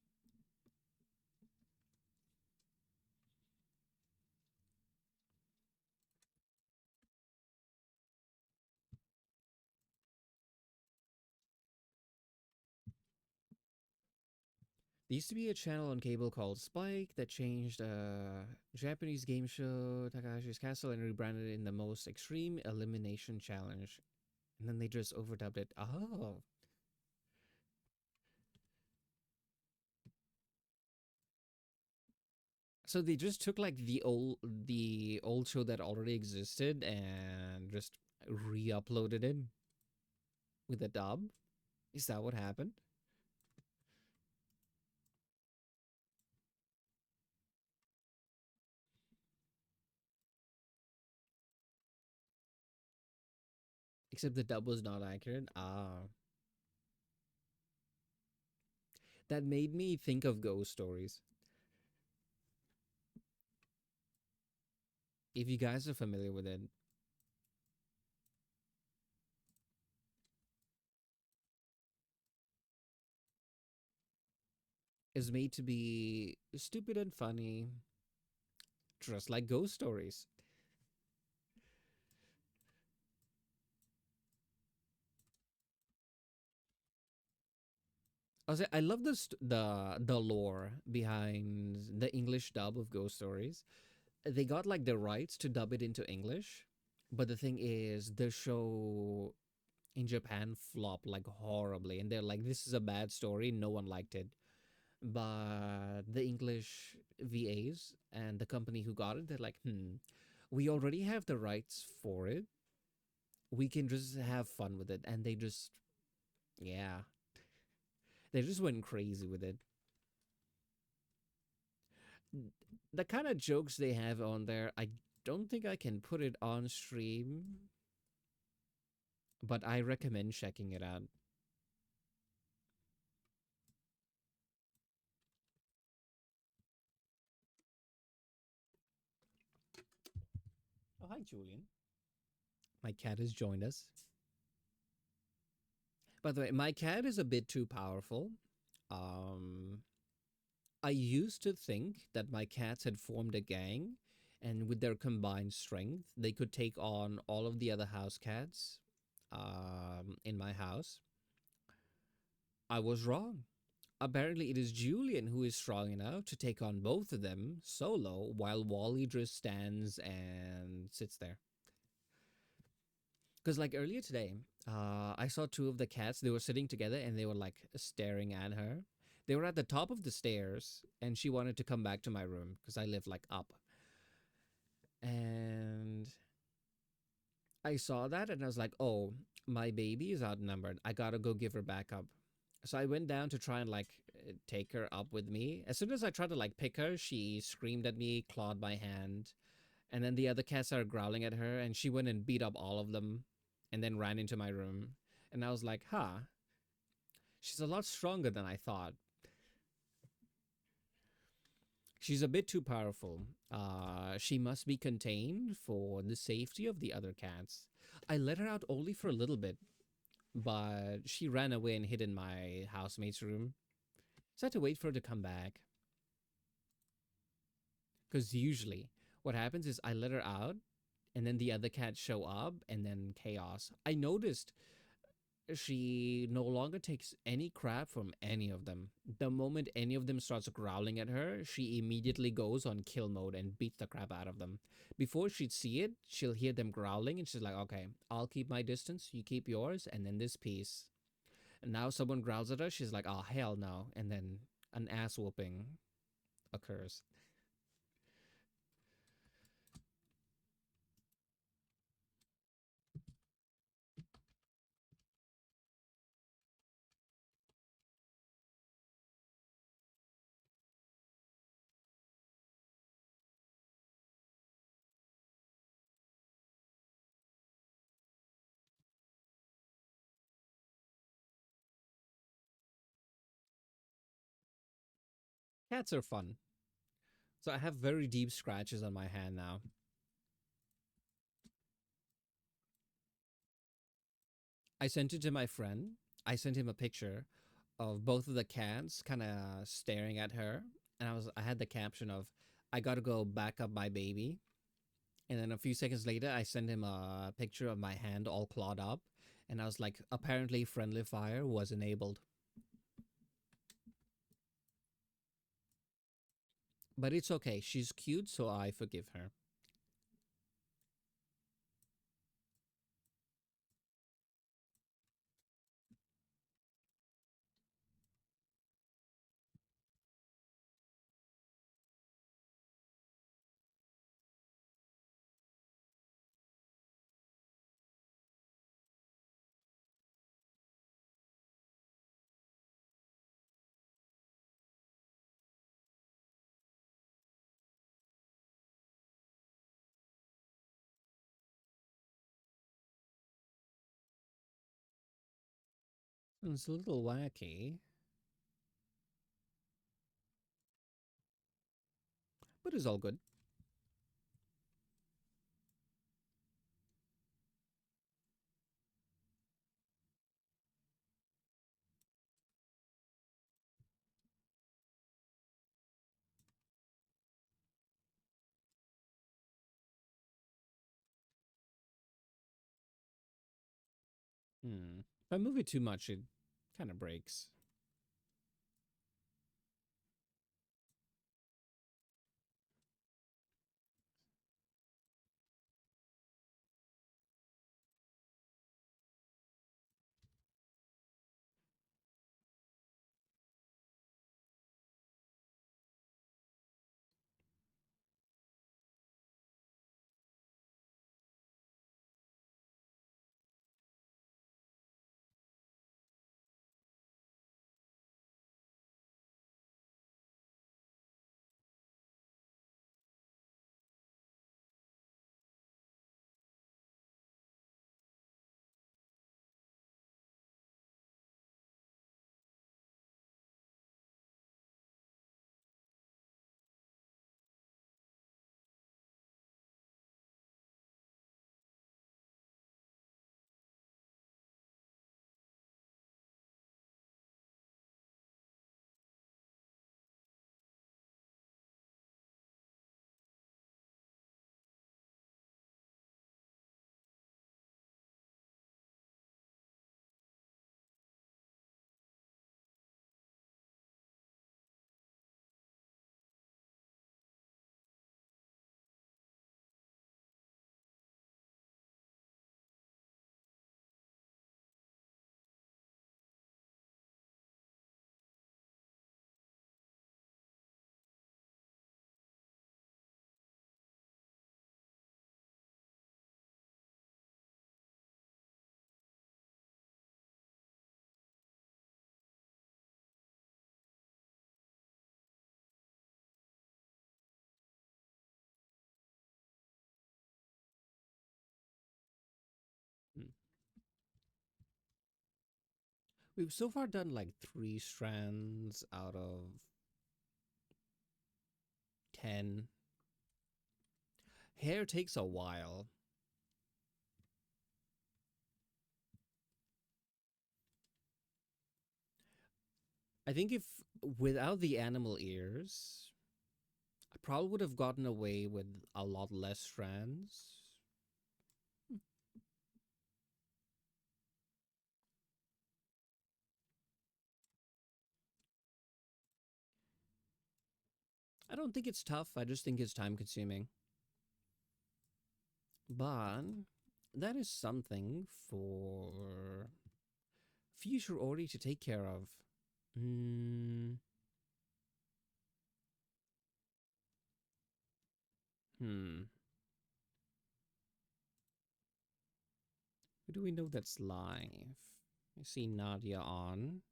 There used to be a channel on cable called Spike that changed a Japanese game show, Takashi's Castle, and rebranded it in the most extreme elimination challenge. And then they just overdubbed it. Oh. So they just took like the old show that already existed and just re-uploaded it with a dub? Is that what happened? Except the dub was not accurate. Ah. That made me think of ghost stories. If you guys are familiar with it, it's made to be stupid and funny, just like ghost stories. I love the lore behind the English dub of ghost stories. They got like the rights to dub it into English, but the thing is, the show in Japan flopped like horribly, and they're like, "This is a bad story. No one liked it." But the English VAs and the company who got it, they're like, we already have the rights for it. We can just have fun with it. And they just, yeah, they just went crazy with it. The kind of jokes they have on there, I don't think I can put it on stream, but I recommend checking it out. Oh, hi, Julian. My cat has joined us. By the way, my cat is a bit too powerful. Um, I used to think that my cats had formed a gang, and with their combined strength, they could take on all of the other house cats in my house. I was wrong. Apparently, it is Julian who is strong enough to take on both of them solo, while Wally just stands and sits there. Because, like earlier today, I saw two of the cats. They were sitting together and they were like staring at her. They were at the top of the stairs, and she wanted to come back to my room because I live like up. And I saw that and I was like, oh, my baby is outnumbered. I gotta go give her back up. So I went down to try and like take her up with me. As soon as I tried to like pick her, she screamed at me, clawed my hand, and then the other cats started growling at her, and she went and beat up all of them, and then ran into my room. And I was like, huh, she's a lot stronger than I thought. She's a bit too powerful. She must be contained for the safety of the other cats. I let her out only for a little bit, but she ran away and hid in my housemate's room. So I had to wait for her to come back. Because usually what happens is I let her out and then the other cats show up and then chaos. I noticed she no longer takes any crap from any of them. The moment any of them starts growling at her, she immediately goes on kill mode and beats the crap out of them. Before she'd see it, she'll hear them growling and she's like, okay, I'll keep my distance, you keep yours, and then this piece. And now someone growls at her, she's like, oh, hell no. And then an ass whooping occurs. Cats are fun. So I have very deep scratches on my hand now. I sent it to my friend. I sent him a picture of both of the cats kind of staring at her, and I had the caption of I got to go back up my baby. And then a few seconds later, I sent him a picture of my hand all clawed up, and I was like, apparently friendly fire was enabled. But it's okay. She's cute, so I forgive her. It's a little wacky, but it's all good. Hmm. If I move it too much, it kind of breaks. Hmm. We've so far done like 3 strands out of 10. Hair takes a while. I think if without the animal ears, I probably would have gotten away with a lot less strands. I don't think it's tough. I just think it's time consuming. But that is something for future Ori to take care of. Hmm. Hmm. Who do we know that's live? I see Nadia on.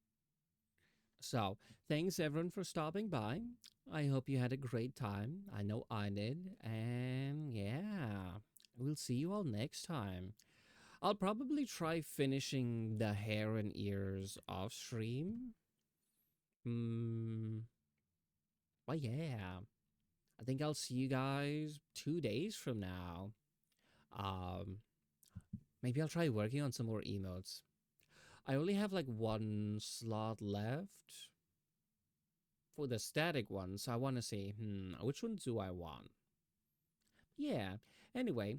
So, thanks everyone for stopping by. I hope you had a great time. I know I did. And yeah, we'll see you all next time. I'll probably try finishing the hair and ears off stream. Hmm. But yeah, I think I'll see you guys 2 days from now. Um, Maybe I'll try working on some more emotes. I only have like one slot left for the static one, so I want to see, which one do I want? Yeah. Anyway,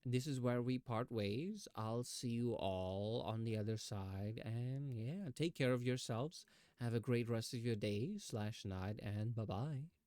this is where we part ways. I'll see you all on the other side, and yeah, take care of yourselves. Have a great rest of your day slash night, and bye bye.